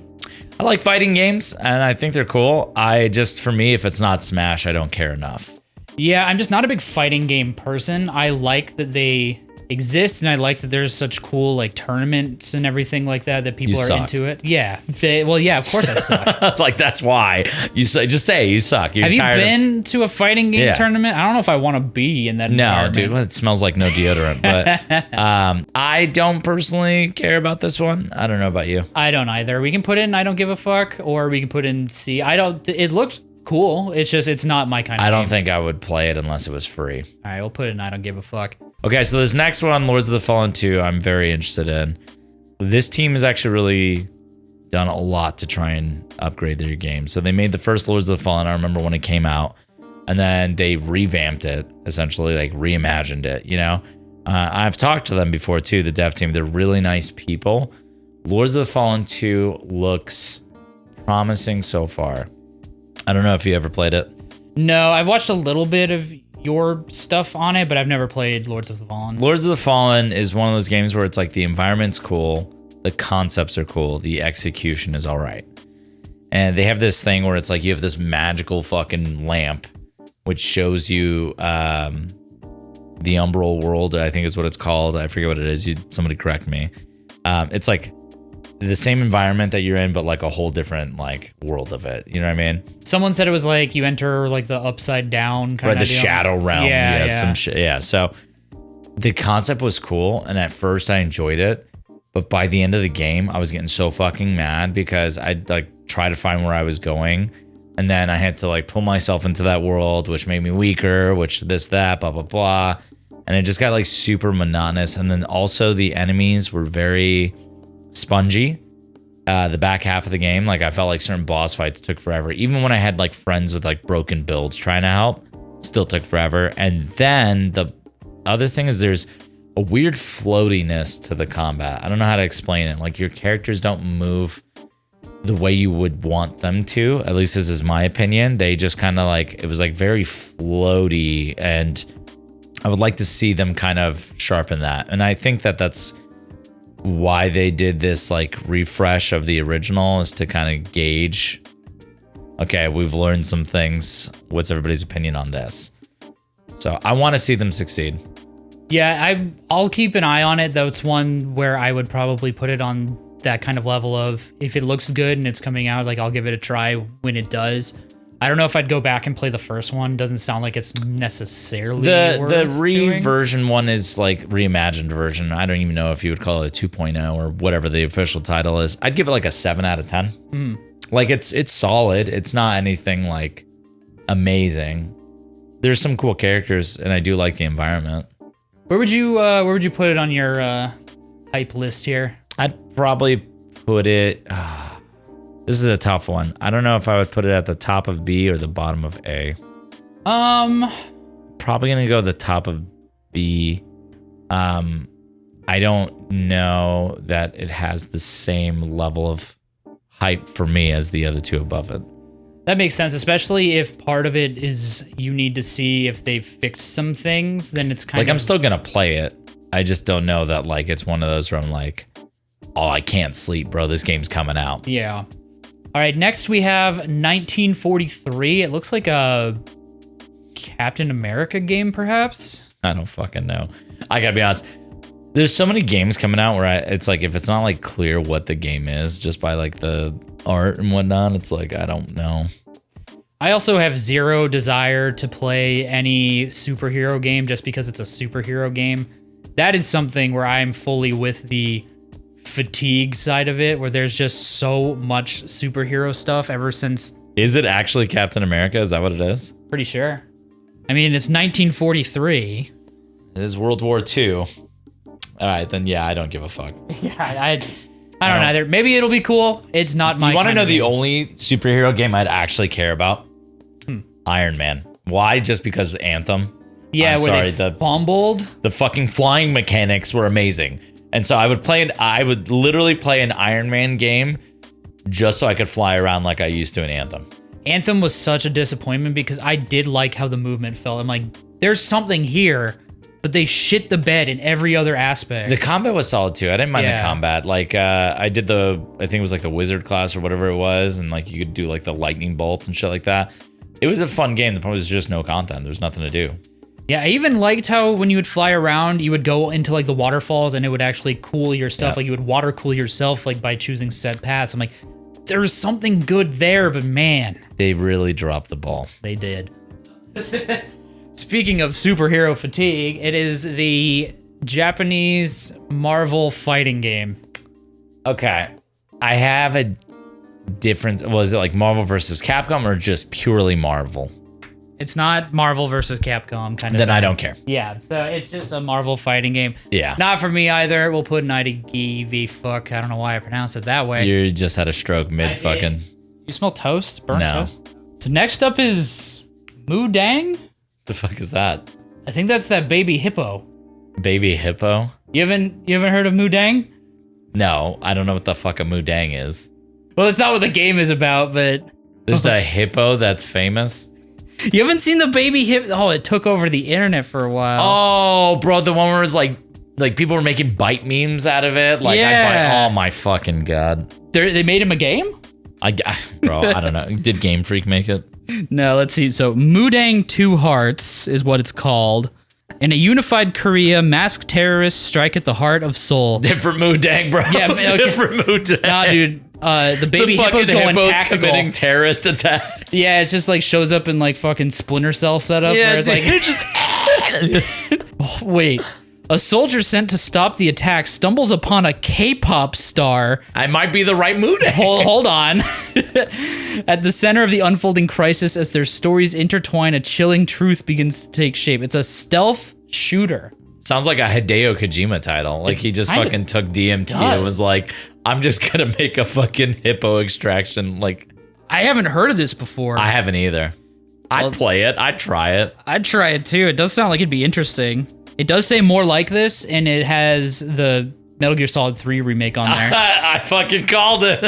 S1: I like fighting games, and I think they're cool. For me, if it's not Smash, I don't care enough.
S2: Yeah, I'm just not a big fighting game person. I like that they exist, and I like that there's such cool like tournaments and everything like that people are into it. Yeah. Well, yeah, of course I suck.
S1: Like that's why you say, just say you suck.
S2: Have you been to a fighting game tournament? I don't know if I want to be in that environment.
S1: No, dude, it smells like no deodorant. But I don't personally care about this one. I don't know about you.
S2: I don't either. We can put in I don't give a fuck, or we can put in C. It looks cool. It's not my kind of game.
S1: I don't think I would play it unless it was free.
S2: All right, we'll put it in I don't give a fuck.
S1: Okay, so this next one, Lords of the Fallen 2, I'm very interested in. This team has actually really done a lot to try and upgrade their game. So they made the first Lords of the Fallen, I remember when it came out, and then they revamped it, essentially, like reimagined it, I've talked to them before too, the dev team. They're really nice people. Lords of the Fallen 2 looks promising so far. I don't know if you ever played it.
S2: No, I've watched a little bit of your stuff on it, but I've never played Lords of the Fallen.
S1: Lords of the Fallen is one of those games where it's like the environment's cool, the concepts are cool, the execution is all right. And they have this thing where it's like you have this magical fucking lamp which shows you the Umbral World, I think is what it's called. I forget what it is. Somebody correct me. It's like the same environment that you're in, but like a whole different like world of it. You know what I mean?
S2: Someone said it was like you enter like the upside down kind of
S1: the shadow realm.
S2: Yeah.
S1: Some shit. Yeah. So the concept was cool, and at first I enjoyed it, but by the end of the game, I was getting so fucking mad because I'd like try to find where I was going, and then I had to like pull myself into that world, which made me weaker, which this, that, blah, blah, blah. And it just got like super monotonous. And then also the enemies were very spongy. The back half of the game, like I felt like certain boss fights took forever. Even when I had like friends with like broken builds trying to help, still took forever. And then the other thing is there's a weird floatiness to the combat. I don't know how to explain it. Like your characters don't move the way you would want them to. At least this is my opinion. They just kind of like, it was like very floaty, and I would like to see them kind of sharpen that. And I think that that's why they did this like refresh of the original, is to kind of gauge, okay, we've learned some things. What's everybody's opinion on this? So I want to see them succeed.
S2: Yeah, I'll keep an eye on it, though. It's one where I would probably put it on that kind of level of, if it looks good and it's coming out, like I'll give it a try when it does. I don't know if I'd go back and play the first one. Doesn't sound like it's necessarily
S1: The
S2: worth doing.
S1: version one is like reimagined version. I don't even know if you would call it a 2.0 or whatever the official title is. I'd give it like a 7 out of 10. Like it's solid. It's not anything like amazing. There's some cool characters, and I do like the environment.
S2: Where would you put it on your hype list here?
S1: I'd probably put it. This is a tough one. I don't know if I would put it at the top of B or the bottom of A. Probably gonna go the top of B. I don't know that it has the same level of hype for me as the other two above it.
S2: That makes sense, especially if part of it is you need to see if they've fixed some things. Then it's kind
S1: like
S2: of
S1: I'm still gonna play it. I just don't know that like it's one of those where I'm like, oh, I can't sleep, bro. This game's coming out.
S2: Yeah. All right, next we have 1943. It looks like a Captain America game, perhaps?
S1: I don't fucking know. I gotta be honest. There's so many games coming out where it's like if it's not like clear what the game is just by like the art and whatnot, it's like I don't know.
S2: I also have zero desire to play any superhero game just because it's a superhero game. That is something where I'm fully with the fatigue side of it, where there's just so much superhero stuff ever since.
S1: Is it actually Captain America? Is that what it is?
S2: Pretty sure. I mean, it's 1943.
S1: It is World War II. All right, then yeah, I don't give a fuck.
S2: Yeah, I don't either. Maybe it'll be cool. It's not my.
S1: You want to know the
S2: game.
S1: only superhero game I'd actually care about? Iron Man. Why? Just because Anthem.
S2: Yeah,
S1: I'm
S2: where
S1: sorry,
S2: they fumbled.
S1: The fucking flying mechanics were amazing. And so I would literally play an Iron Man game just so I could fly around like I used to in Anthem.
S2: Anthem was such a disappointment because I did like how the movement felt. I'm like, there's something here, but they shit the bed in every other aspect.
S1: The combat was solid too. I didn't mind the combat. Like I think it was like the wizard class or whatever it was. And like you could do like the lightning bolts and shit like that. It was a fun game. The problem was just no content. There's nothing to do.
S2: Yeah, I even liked how when you would fly around, you would go into like the waterfalls and it would actually cool your stuff. Yeah. Like you would water cool yourself like by choosing set paths. I'm like, there's something good there, but man.
S1: They really dropped the ball.
S2: They did. Speaking of superhero fatigue, it is the Japanese Marvel fighting game.
S1: Okay. I have a difference. Was it like Marvel versus Capcom or just purely Marvel?
S2: It's not Marvel versus Capcom kind of
S1: Then
S2: thing.
S1: I don't care.
S2: Yeah, so it's just a Marvel fighting game.
S1: Yeah.
S2: Not for me either. We'll put IDGV fuck. I don't know why I pronounced it that way.
S1: You just had a stroke mid fucking.
S2: You smell toast? Burnt
S1: No.
S2: toast? So next up is Mudang?
S1: The fuck is that?
S2: I think that's that baby hippo.
S1: Baby hippo?
S2: You haven't heard of Mudang?
S1: No, I don't know what the fuck a Mudang is.
S2: Well, it's not what the game is about, but
S1: There's a hippo that's famous.
S2: You haven't seen the baby hippo? Oh, it took over the internet for a while.
S1: Oh, bro, the one where it's like people were making bite memes out of it. Like,
S2: Yeah.
S1: oh my fucking god.
S2: They made him a game?
S1: Bro, I don't know. Did Game Freak make it?
S2: No, let's see. So Mudang Two Hearts is what it's called. In a unified Korea, masked terrorists strike at the heart of Seoul.
S1: Different Mudang, bro.
S2: Yeah, okay.
S1: Different Mudang.
S2: Nah, dude. The baby
S1: the
S2: hippo's going
S1: hippos
S2: tactical.
S1: committing terrorist attacks.
S2: Yeah, it's just like shows up in like fucking Splinter Cell setup.
S1: Yeah,
S2: where it's
S1: dude,
S2: like, oh, wait. A soldier sent to stop the attack stumbles upon a K-pop star.
S1: I might be the right Mudang.
S2: Hold on. At the center of the unfolding crisis, as their stories intertwine, a chilling truth begins to take shape. It's a stealth shooter.
S1: Sounds like a Hideo Kojima title. Like he just fucking took DMT and was like, I'm just gonna make a fucking hippo extraction. Like,
S2: I haven't heard of this before.
S1: I haven't either. I'd play it. I'd try it.
S2: I'd try it too. It does sound like it'd be interesting. It does say more like this, and it has the Metal Gear Solid 3 remake on there.
S1: I fucking called it.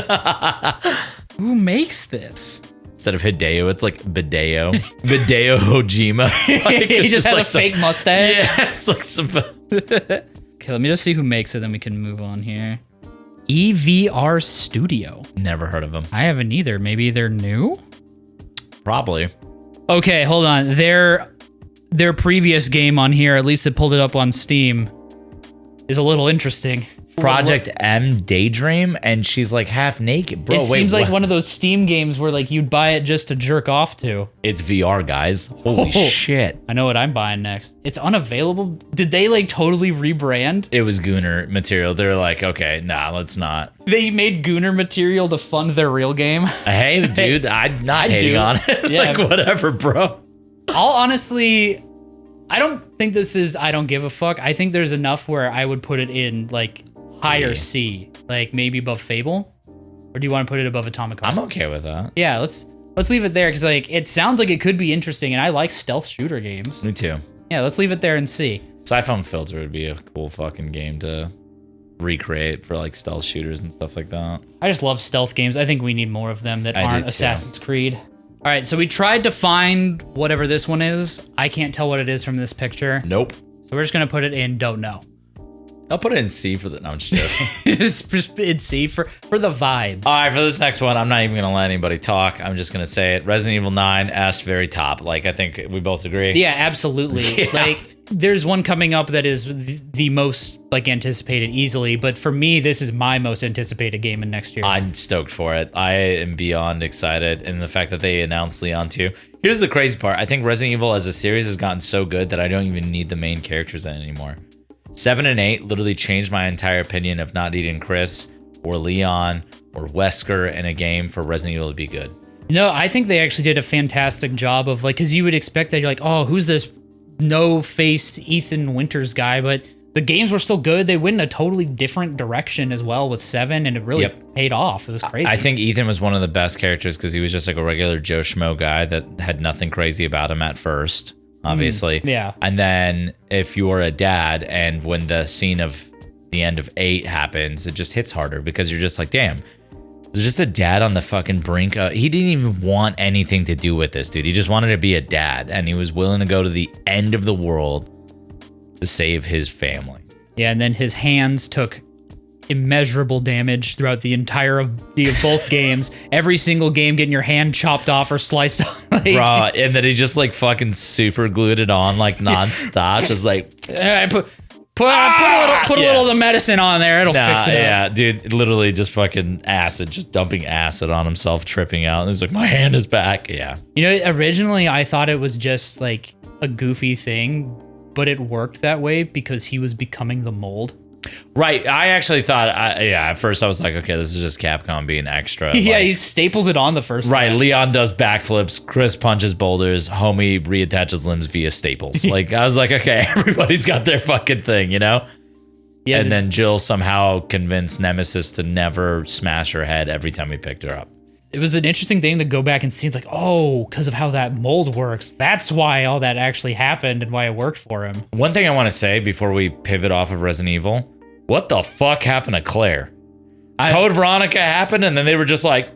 S2: Who makes this?
S1: Instead of Hideo, it's like Bideo. Bideo Hojima. Like,
S2: He just has
S1: like
S2: a fake mustache.
S1: Yeah, it's like some.
S2: Okay, let me just see who makes it, then we can move on here. EVR Studio.
S1: Never heard of them.
S2: I haven't either. Maybe they're new?
S1: Probably.
S2: Okay, hold on. Their previous game on here, at least they pulled it up on Steam, is a little interesting.
S1: Project M Daydream, and she's like half naked, bro.
S2: It seems like
S1: what?
S2: one of those Steam games where like you'd buy it just to jerk off to.
S1: It's VR, guys. Holy shit.
S2: I know what I'm buying next. It's unavailable. Did they like totally rebrand?
S1: It was Gooner material. They're like, okay, nah, let's not.
S2: They made Gooner material to fund their real game.
S1: Hey, dude, I'm not hating on it.
S2: Yeah.
S1: Like, whatever, bro.
S2: I'll honestly, I don't think this is I don't give a fuck. I think there's enough where I would put it in like higher C, like maybe above Fable. Or do you want to put it above Atomic Heart?
S1: I'm okay with that.
S2: Yeah, let's leave it there because like it sounds like it could be interesting, and I like stealth shooter games.
S1: Me too.
S2: Yeah, let's leave it there and see.
S1: Siphon Filter would be a cool fucking game to recreate for like stealth shooters and stuff like that.
S2: I just love stealth games. I think we need more of them that
S1: I do
S2: aren't
S1: too.
S2: Assassin's Creed. All right, so we tried to find whatever this one is. I can't tell what it is from this picture.
S1: Nope.
S2: So we're just gonna put it in don't know.
S1: I'll put it in C for the. No, I'm just joking.
S2: It's C for the vibes.
S1: All right, for this next one, I'm not even gonna let anybody talk. I'm just gonna say it. Resident Evil 9 S, very top. Like I think we both agree.
S2: Yeah, absolutely.
S1: Yeah.
S2: Like there's one coming up that is the most like anticipated easily, but for me, this is my most anticipated game in next year.
S1: I'm stoked for it. I am beyond excited, and the fact that they announced Leon too. Here's the crazy part. I think Resident Evil as a series has gotten so good that I don't even need the main characters in anymore. 7 and 8 literally changed my entire opinion of not needing Chris or Leon or Wesker in a game for Resident Evil to be good.
S2: No, I think they actually did a fantastic job of like, because you would expect that you're like, oh, who's this no-faced Ethan Winters guy? But the games were still good. They went in a totally different direction as well with 7, and it really paid off. It was crazy.
S1: I think Ethan was one of the best characters because he was just like a regular Joe Schmo guy that had nothing crazy about him at first, obviously.
S2: Yeah.
S1: And then if you were a dad, and when the scene of the end of 8 happens, it just hits harder because you're just like, damn, there's just a dad on the fucking brink. He didn't even want anything to do with this, dude. He just wanted to be a dad, and he was willing to go to the end of the world to save his family.
S2: Yeah, and then his hands took immeasurable damage throughout the entire of both games. Every single game getting your hand chopped off or sliced off. Like,
S1: Bro, and then he just like fucking super glued it on like nonstop. Just like,
S2: put a little of the medicine on there. It'll fix it up.
S1: Yeah, dude, literally just fucking acid, just dumping acid on himself, tripping out. And he's like, my hand is back. Yeah.
S2: You know, originally I thought it was just like a goofy thing, but it worked that way because he was becoming the mold.
S1: Right. I actually thought, at first I was like, okay, this is just Capcom being extra.
S2: Yeah,
S1: like,
S2: he staples it on the first
S1: right.
S2: time.
S1: Leon does backflips. Chris punches boulders. Homie reattaches limbs via staples. Like, I was like, okay, everybody's got their fucking thing, you know?
S2: Yeah,
S1: and then Jill somehow convinced Nemesis to never smash her head every time he picked her up.
S2: it was an interesting thing to go back and see. It's like, oh, because of how that mold works. That's why all that actually happened and why it worked for him.
S1: One thing I want to say before we pivot off of Resident Evil, what the fuck happened to Claire? Code Veronica happened, and then they were just like,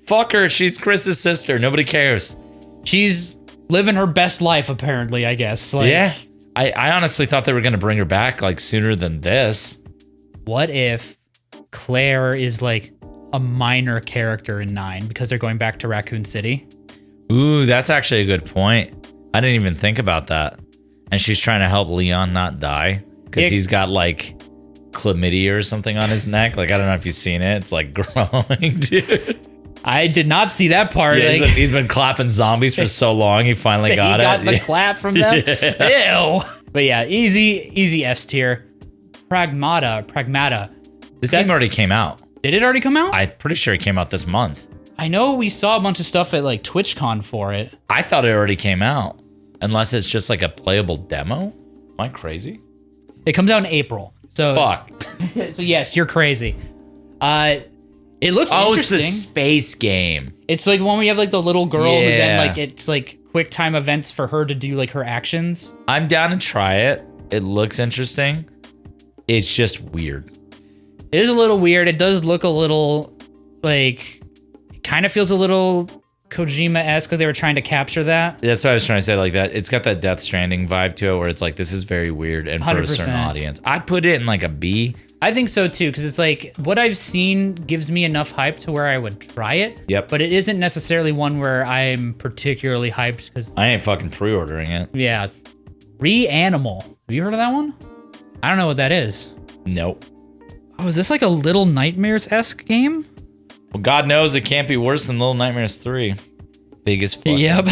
S1: fuck her. She's Chris's sister. Nobody cares.
S2: She's living her best life, apparently, I guess. Like,
S1: Yeah. I honestly thought they were going to bring her back like sooner than this.
S2: what if Claire is like a minor character in 9 because they're going back to Raccoon City?
S1: Ooh, that's actually a good point. I didn't even think about that. And she's trying to help Leon not die because he's got like chlamydia or something on his neck. Like, I don't know if you've seen it. It's like growing, dude.
S2: I did not see that part.
S1: Yeah,
S2: like,
S1: he's been clapping zombies for so long. He finally got it.
S2: He got the clap from them. Ew. But yeah, easy S tier. Pragmata.
S1: This game already came out.
S2: Did it already come out?
S1: I'm pretty sure it came out this month.
S2: I know we saw a bunch of stuff at like TwitchCon for it.
S1: I thought it already came out. Unless it's just like a playable demo. Am I crazy?
S2: It comes out in April. So
S1: Fuck.
S2: So yes, you're crazy. It looks interesting.
S1: It's a space game.
S2: It's like when we have like the little girl who then
S1: Yeah.
S2: like it's like quick time events for her to do like her actions.
S1: I'm down to try it. It looks interesting. It's just weird.
S2: It is a little weird. It does look a little like, it kind of feels a little Kojima-esque. They were trying to capture that.
S1: That's what I was trying to say. Like that, it's got that Death Stranding vibe to it, where it's like this is very weird and for a certain
S2: 100%.
S1: audience. I'd put it in like a B.
S2: I think so too, because it's like what I've seen gives me enough hype to where I would try it.
S1: Yep.
S2: But it isn't necessarily one where I'm particularly hyped because
S1: I ain't fucking pre-ordering it.
S2: yeah, Reanimal. Have you heard of that one? I don't know what that is.
S1: Nope.
S2: Oh, is this like a Little Nightmares-esque game?
S1: Well, God knows it can't be worse than Little Nightmares 3. Biggest fucking.
S2: Yep.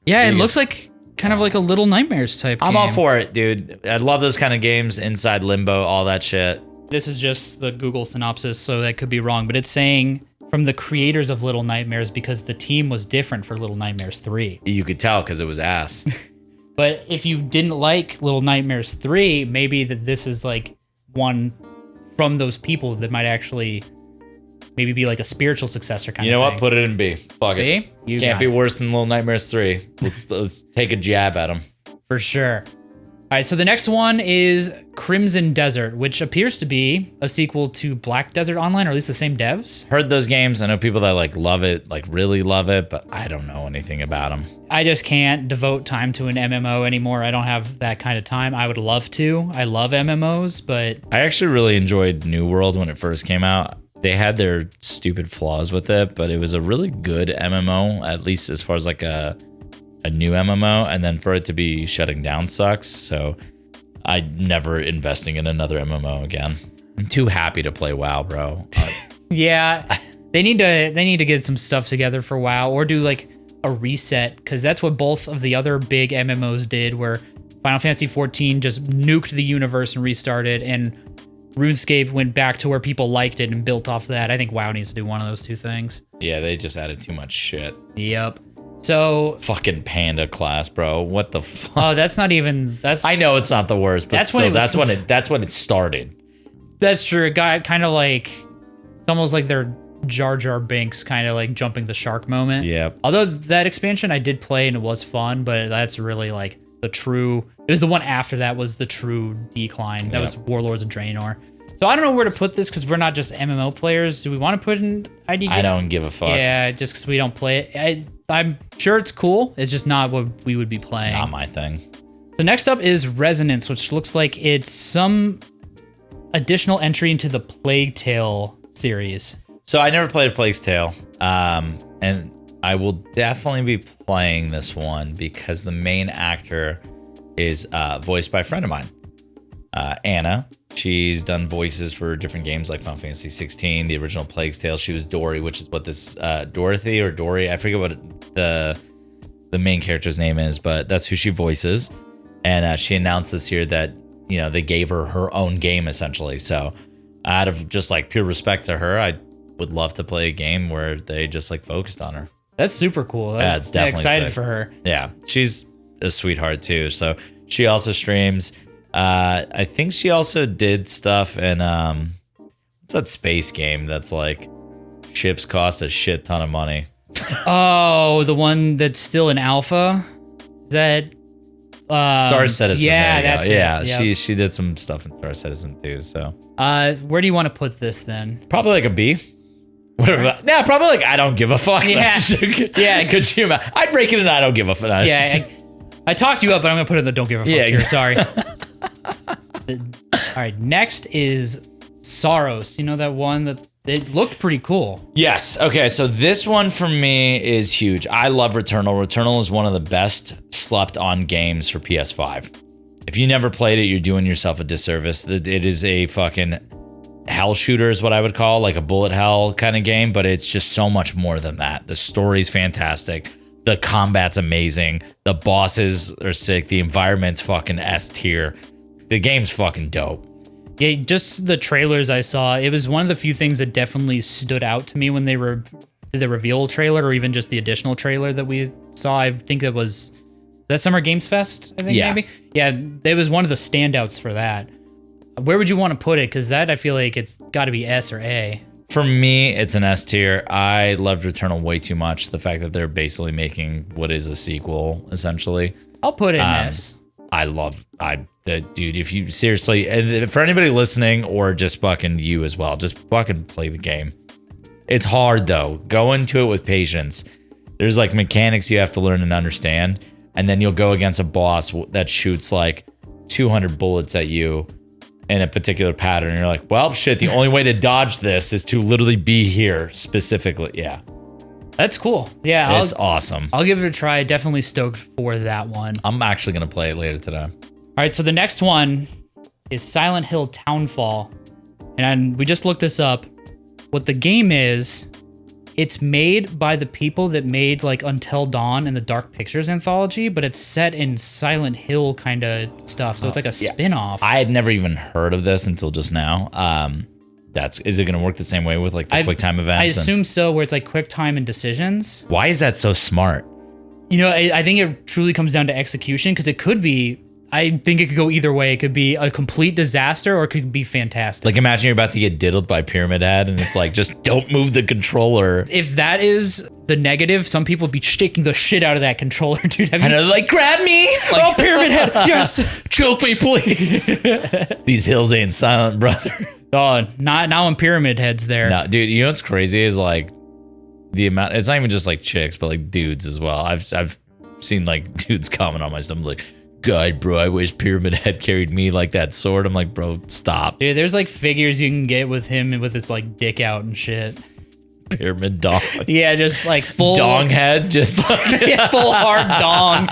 S2: Yeah, it looks like kind of like a Little Nightmares type game.
S1: I'm all for it, dude. I love those kind of games. Inside Limbo, all that shit.
S2: This is just the Google synopsis, so that could be wrong, but it's saying from the creators of Little Nightmares because the team was different for Little Nightmares 3.
S1: You could tell because it was ass.
S2: But if you didn't like Little Nightmares 3, maybe that this is like one from those people that might actually maybe be like a spiritual successor kind of thing.
S1: You know what? Put it in B. Fuck it.
S2: B? You
S1: Can't
S2: got
S1: be
S2: it.
S1: worse than Little Nightmares 3. Let's take a jab at them.
S2: For sure. All right, so the next one is Crimson Desert, which appears to be a sequel to Black Desert Online, or at least the same devs.
S1: Heard those games. I know people that like love it, like really love it, but I don't know anything about them.
S2: I just can't devote time to an MMO anymore. I don't have that kind of time. I would love to. I love MMOs, but
S1: I actually really enjoyed New World when it first came out. They had their stupid flaws with it, but it was a really good MMO, at least as far as like a new MMO. And then for it to be shutting down sucks. So I'm never investing in another MMO again. I'm too happy to play WoW, bro.
S2: yeah, they need to get some stuff together for WoW or do like a reset, because that's what both of the other big MMOs did, where Final Fantasy 14 just nuked the universe and restarted, and RuneScape went back to where people liked it and built off that. I think WoW needs to do one of those two things.
S1: Yeah, they just added too much shit.
S2: Yep. So
S1: fucking panda class, bro. What the fuck?
S2: Oh, that's not even. That's.
S1: I know it's not the worst, but
S2: That's
S1: still,
S2: when it was
S1: that's when it started.
S2: That's true. It got kind of like, it's almost like their Jar Jar Binks kind of like jumping the shark moment.
S1: Yeah.
S2: Although that expansion I did play and it was fun, but that's really like the true. It was the one after that was the true decline. That was Warlords of Draenor. So I don't know where to put this because we're not just MMO players. Do we want to put in ID?
S1: I don't give a fuck.
S2: Yeah, just because we don't play it. I'm sure it's cool. It's just not what we would be playing.
S1: It's not my thing.
S2: So next up is Resonance, which looks like it's some additional entry into the Plague Tale series.
S1: So I never played a Plague's Tale, and I will definitely be playing this one because the main actor is voiced by a friend of mine, Anna. She's done voices for different games like Final Fantasy 16, the original Plague's Tale. She was Dory, which is what this Dorothy or Dory, I forget what the main character's name is, but that's who she voices. And she announced this year that, you know, they gave her own game essentially. So out of just like pure respect to her, I would love to play a game where they just like focused on her.
S2: That's super cool.
S1: Yeah, it's definitely
S2: excited
S1: sick
S2: for her.
S1: Yeah, she's a sweetheart too. So she also streams. I think she also did stuff in what's that space game that's like ships cost a shit ton of money.
S2: Oh, the one that's still in alpha? Is that
S1: Star Citizen?
S2: Yeah, that's it.
S1: Yeah,
S2: Yep.
S1: she did some stuff in Star Citizen too. So
S2: where do you want to put this then?
S1: probably like a B. Whatever. Yeah, probably like I don't give a fuck.
S2: Yeah.
S1: Yeah. Could you? I'd rake it in I don't give a fuck.
S2: Yeah, I talked you up, but I'm gonna put it in the don't give a fuck
S1: Yeah,
S2: tier. Sorry. All right, next is Soros. You know that one that it looked pretty cool.
S1: Yes. Okay. So this one for me is huge. I love Returnal. Returnal is one of the best slept on games for PS5. If you never played it, you're doing yourself a disservice. It is a fucking hell shooter is what I would call, like a bullet hell kind of game, but it's just so much more than that. The story's fantastic. The combat's amazing. The bosses are sick. The environment's fucking S tier. The game's fucking dope.
S2: Yeah, just the trailers I saw, it was one of the few things that definitely stood out to me when they were the reveal trailer, or even just the additional trailer that we saw. I think it was that Summer Games Fest, I think maybe. Yeah, it was one of the standouts for that. Where would you want to put it? Because that, I feel like it's got to be S or A.
S1: For me, it's an S tier. I loved Returnal way too much. The fact that they're basically making what is a sequel, essentially.
S2: I'll put it in S.
S1: Dude, if you seriously, and for anybody listening or just fucking you as well, just fucking play the game. It's hard though. Go into it with patience. There's like mechanics you have to learn and understand. And then you'll go against a boss that shoots like 200 bullets at you in a particular pattern. And you're like, well, shit, the only way to dodge this is to literally be here specifically. Yeah.
S2: That's cool. Yeah.
S1: It's awesome.
S2: I'll give it a try. Definitely stoked for that one.
S1: I'm actually going to play it later today.
S2: All right. So the next one is Silent Hill Townfall. And we just looked this up. What the game is, it's made by the people that made like Until Dawn and the Dark Pictures anthology, but it's set in Silent Hill kind of stuff. So it's like a spin-off.
S1: I had never even heard of this until just now. Is it going to work the same way with like the quick time events?
S2: I assume so, where it's like quick time and decisions.
S1: Why is that so smart?
S2: You know, I think it truly comes down to execution, because it could be, I think it could go either way. It could be a complete disaster or it could be fantastic.
S1: Like, imagine you're about to get diddled by Pyramid Head and it's like, just don't move the controller.
S2: If that is the negative, some people be shaking the shit out of that controller, dude.
S1: And they're like, grab me. Like,
S2: oh, Pyramid Head, yes.
S1: Choke me, please. These hills ain't silent, brother.
S2: Oh, not now when Pyramid Head's there.
S1: No, dude, you know what's crazy is like the amount, it's not even just like chicks, but like dudes as well. I've seen like dudes comment on my stuff like, God, bro, I wish Pyramid Head carried me like that sword. I'm like, bro, stop.
S2: Dude, there's like figures you can get with him with his like dick out and shit.
S1: Pyramid dong.
S2: Yeah, just like full
S1: dong head, just like
S2: yeah, full hard dong.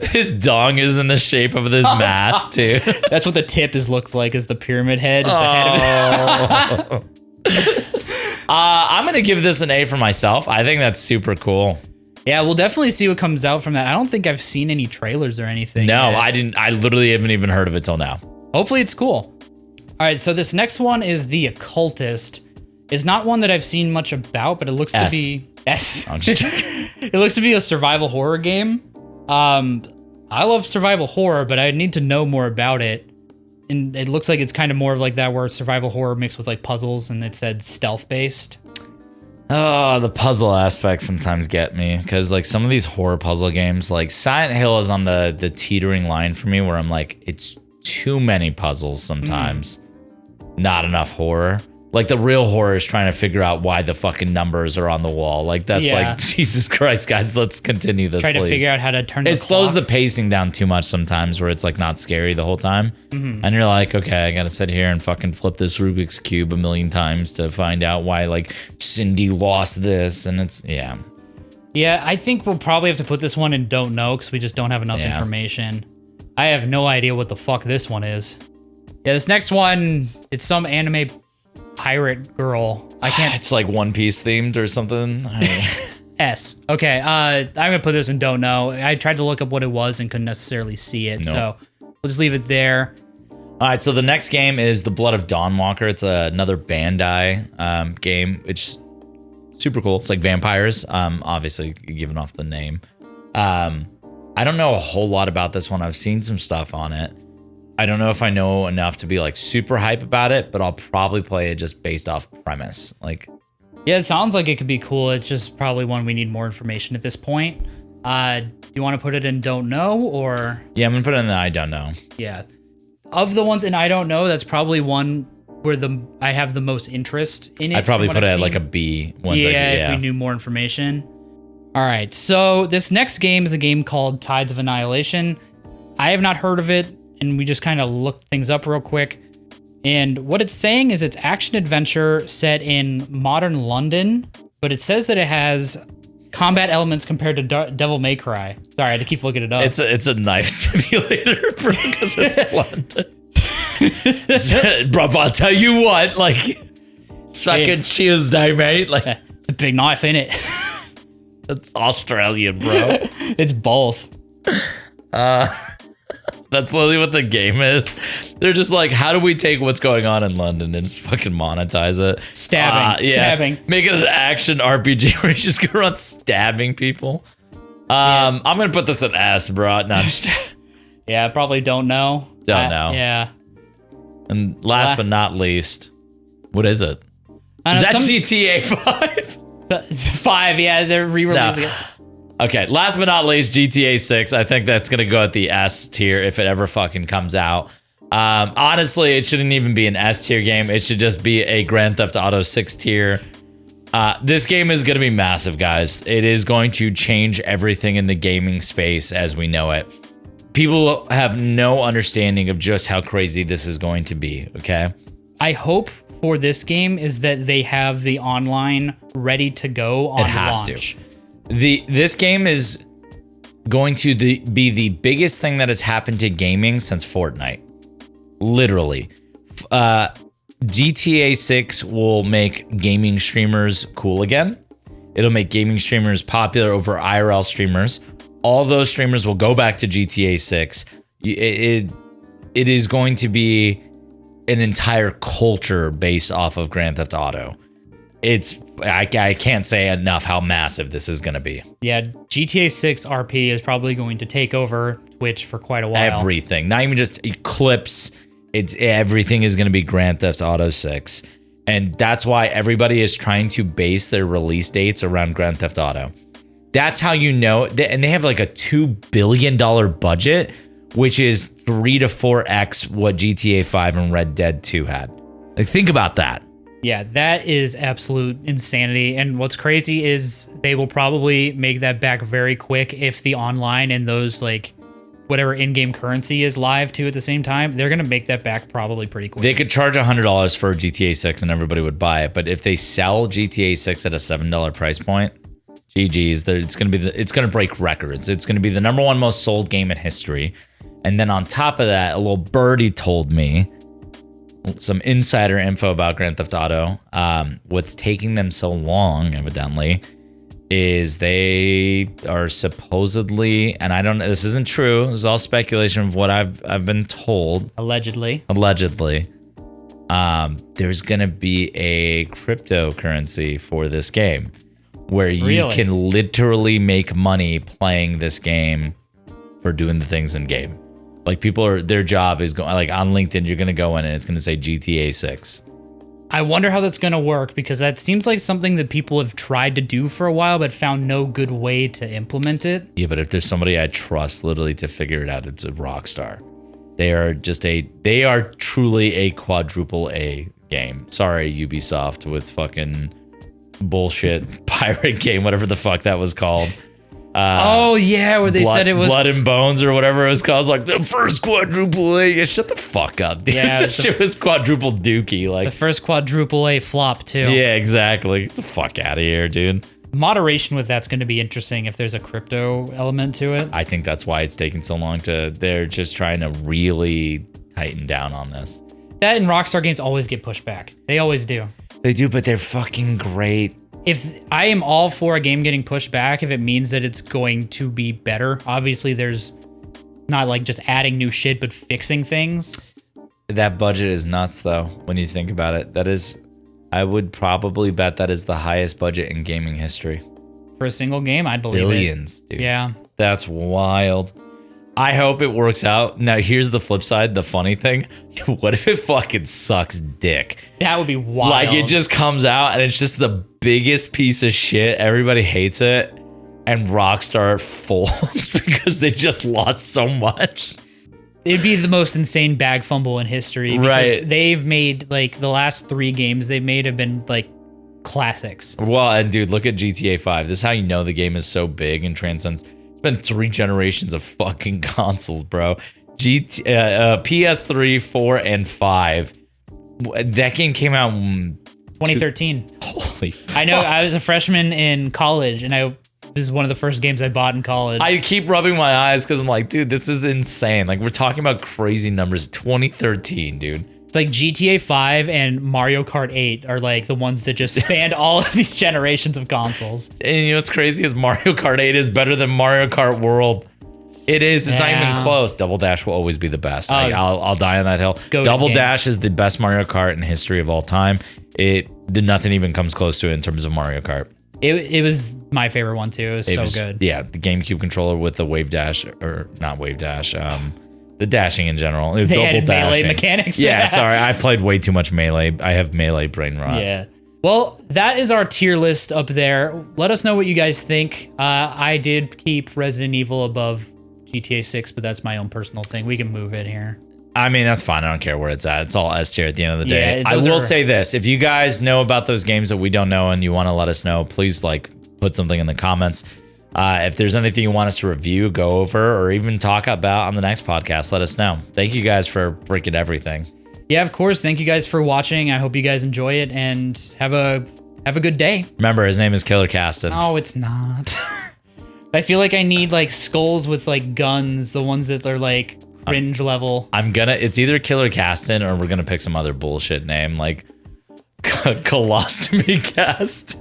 S1: His dong is in the shape of this mask too.
S2: That's what the tip looks like, is the Pyramid Head. Is the head of it.
S1: I'm gonna give this an A for myself. I think that's super cool.
S2: Yeah, we'll definitely see what comes out from that. I don't think I've seen any trailers or anything.
S1: No,
S2: yet.
S1: I didn't. I literally haven't even heard of it till now.
S2: Hopefully it's cool. All right, so this next one is The Occultist. It's not one that I've seen much about, but it looks to be S.
S1: I'm just joking.
S2: It looks to be a survival horror game. I love survival horror, but I need to know more about it. And it looks like it's kind of more of like that, where survival horror mixed with like puzzles, and it said stealth based.
S1: Oh, the puzzle aspects sometimes get me, because like some of these horror puzzle games, like Silent Hill is on the teetering line for me, where I'm like, it's too many puzzles sometimes, not enough horror. Like the real horror is trying to figure out why the fucking numbers are on the wall. Like that's like, Jesus Christ, guys, let's continue this.
S2: Try to figure out how to turn it.
S1: Slows the pacing down too much sometimes, where it's like not scary the whole time. And you're like, okay, I gotta sit here and fucking flip this Rubik's Cube a million times to find out why like Cindy lost this. And it's, yeah.
S2: Yeah, I think we'll probably have to put this one in don't know, because we just don't have enough information. I have no idea what the fuck this one is. Yeah, this next one, it's some anime pirate girl. I can't.
S1: It's like One Piece themed or something.
S2: S. Okay. I'm gonna put this in don't know. I tried to look up what it was and couldn't necessarily see it, so we'll just leave it there.
S1: All right. So the next game is The Blood of Dawnwalker. It's another Bandai game. It's super cool. It's like vampires. Obviously given off the name. I don't know a whole lot about this one. I've seen some stuff on it. I don't know if I know enough to be like super hype about it, but I'll probably play it just based off premise. Like,
S2: yeah, it sounds like it could be cool. It's just probably one we need more information at this point. Do you want to put it in don't know, or? Yeah,
S1: I'm gonna put it in the I don't know.
S2: Yeah, of the ones in I don't know, that's probably one where I have the most interest in it.
S1: I'd probably put it at like a B.
S2: If we knew more information. All right, so this next game is a game called Tides of Annihilation. I have not heard of it, and we just kind of looked things up real quick. And what it's saying is it's action adventure set in modern London, but it says that it has combat elements compared to Devil May Cry. Sorry, I had to keep looking it up.
S1: It's a knife simulator, bro, because it's London. Bro, I'll tell you what, like, it's fucking Tuesday, mate. Like,
S2: it's a big knife, ain't it?
S1: It's Australian, bro.
S2: It's both.
S1: That's literally what the game is. They're just like, how do we take what's going on in London and just fucking monetize it?
S2: Stabbing.
S1: Make it an action RPG where you just go around stabbing people. I'm gonna put this in S, bro. No,
S2: yeah, probably don't know.
S1: Don't know.
S2: Yeah.
S1: And last but not least, what is it? Is that GTA 5?
S2: It's 5, yeah, they're re-releasing it.
S1: Okay, last but not least, GTA 6. I think that's going to go at the S tier if it ever fucking comes out. Honestly, it shouldn't even be an S tier game. It should just be a Grand Theft Auto 6 tier. This game is going to be massive, guys. It is going to change everything in the gaming space as we know it. People have no understanding of just how crazy this is going to be, okay?
S2: I hope for this game is that they have the online ready to go on launch.
S1: This game is going to be the biggest thing that has happened to gaming since Fortnite. Literally. GTA 6 will make gaming streamers cool again. It'll make gaming streamers popular over IRL streamers. All those streamers will go back to GTA 6. It is going to be an entire culture based off of Grand Theft Auto. I can't say enough how massive this is going to be.
S2: Yeah, GTA 6 RP is probably going to take over Twitch for quite a while.
S1: Everything, not even just clips. Everything is going to be Grand Theft Auto 6. And that's why everybody is trying to base their release dates around Grand Theft Auto. That's how you know. And they have like a $2 billion budget, which is 3 to 4x what GTA 5 and Red Dead 2 had. Like, think about that.
S2: Yeah, that is absolute insanity. And what's crazy is they will probably make that back very quick if the online and those like whatever in-game currency is live too at the same time. They're going to make that back probably pretty quick.
S1: They could charge $100 for GTA 6 and everybody would buy it. But if they sell GTA 6 at a $7 price point, GG's, it's going to break records. It's going to be the #1 most sold game in history. And then on top of that, a little birdie told me some insider info about Grand Theft Auto. What's taking them so long, evidently, is they are supposedly, and I don't know, this isn't true. This is all speculation of what I've been told.
S2: Allegedly,
S1: there's gonna be a cryptocurrency for this game, where you can literally make money playing this game for doing the things in game. Like their job is going, like on LinkedIn, you're gonna go in and it's gonna say GTA 6.
S2: I wonder how that's going to work, because that seems like something that people have tried to do for a while but found no good way to implement it.
S1: Yeah, but if there's somebody I trust literally to figure it out, it's a Rockstar. They are truly a quadruple A game. Sorry, Ubisoft, with fucking bullshit pirate game, whatever the fuck that was called.
S2: Where they said it was
S1: Blood and Bones or whatever it was called. It was like the first quadruple A. Yeah, shut the fuck up, dude.
S2: Yeah,
S1: that shit was quadruple dookie. Like
S2: the first quadruple A flop too.
S1: Yeah, exactly. Get the fuck out of here, dude.
S2: Moderation with that's going to be interesting if there's a crypto element to it.
S1: I think that's why it's taking so long they're just trying to really tighten down on this.
S2: That and Rockstar games always get pushed back. They always do.
S1: They do, but they're fucking great.
S2: If I am all for a game getting pushed back, if it means that it's going to be better. Obviously, there's not like just adding new shit, but fixing things.
S1: That budget is nuts, though, when you think about it. I would probably bet that is the highest budget in gaming history.
S2: For a single game, I'd believe
S1: Billions, dude.
S2: Yeah.
S1: That's wild. I hope it works out. Now, here's the flip side, the funny thing. What if it fucking sucks dick?
S2: That would be wild.
S1: Like, it just comes out and it's just the biggest piece of shit. Everybody hates it. And Rockstar folds because they just lost so much.
S2: It'd be the most insane bag fumble in history. Because
S1: right.
S2: They've made, like, the last 3 games they've made have been, like, classics.
S1: Well, and dude, look at GTA 5. This is how you know the game is so big and transcends. It's been 3 generations of fucking consoles, bro. PS3, 4, and 5. That game came out in
S2: 2013.
S1: Holy fuck.
S2: I know. I was a freshman in college, and this is one of the first games I bought in college.
S1: I keep rubbing my eyes because I'm like, dude, this is insane. Like, we're talking about crazy numbers. 2013, dude.
S2: It's like GTA 5 and Mario Kart 8 are like the ones that just spanned all of these generations of consoles.
S1: And you know what's crazy is Mario Kart 8 is better than Mario Kart World. It is. It's not even close. Double Dash will always be the best. I'll die on that hill. Double Dash is the best Mario Kart in history of all time. Nothing even comes close to it in terms of Mario Kart.
S2: It was my favorite one too. It was so good.
S1: Yeah, the GameCube controller with the wave dash, or not wave dash, the dashing in general. It was
S2: they
S1: double
S2: added
S1: dashing.
S2: melee mechanics.
S1: Yeah, sorry, I played way too much melee. I have melee brain rot.
S2: Yeah. Well, that is our tier list up there. Let us know what you guys think. I did keep Resident Evil above GTA 6, but that's my own personal thing. We can move it here.
S1: I mean, that's fine. I don't care where it's at. It's all S tier at the end of the day.
S2: Yeah,
S1: I will say this. If you guys know about those games that we don't know and you want to let us know, please put something in the comments. If there's anything you want us to review, go over, or even talk about on the next podcast, let us know. Thank you guys for freaking everything.
S2: Yeah, of course. Thank you guys for watching. I hope you guys enjoy it and have a good day.
S1: Remember, his name is Killer Caston.
S2: No, it's not. I feel like I need skulls with guns, the ones that are cringe level.
S1: It's either Killer Caston or we're gonna pick some other bullshit name like Colostomy Cast.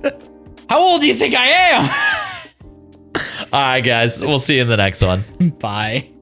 S2: How old do you think I am?
S1: All right, guys. We'll see you in the next one.
S2: Bye.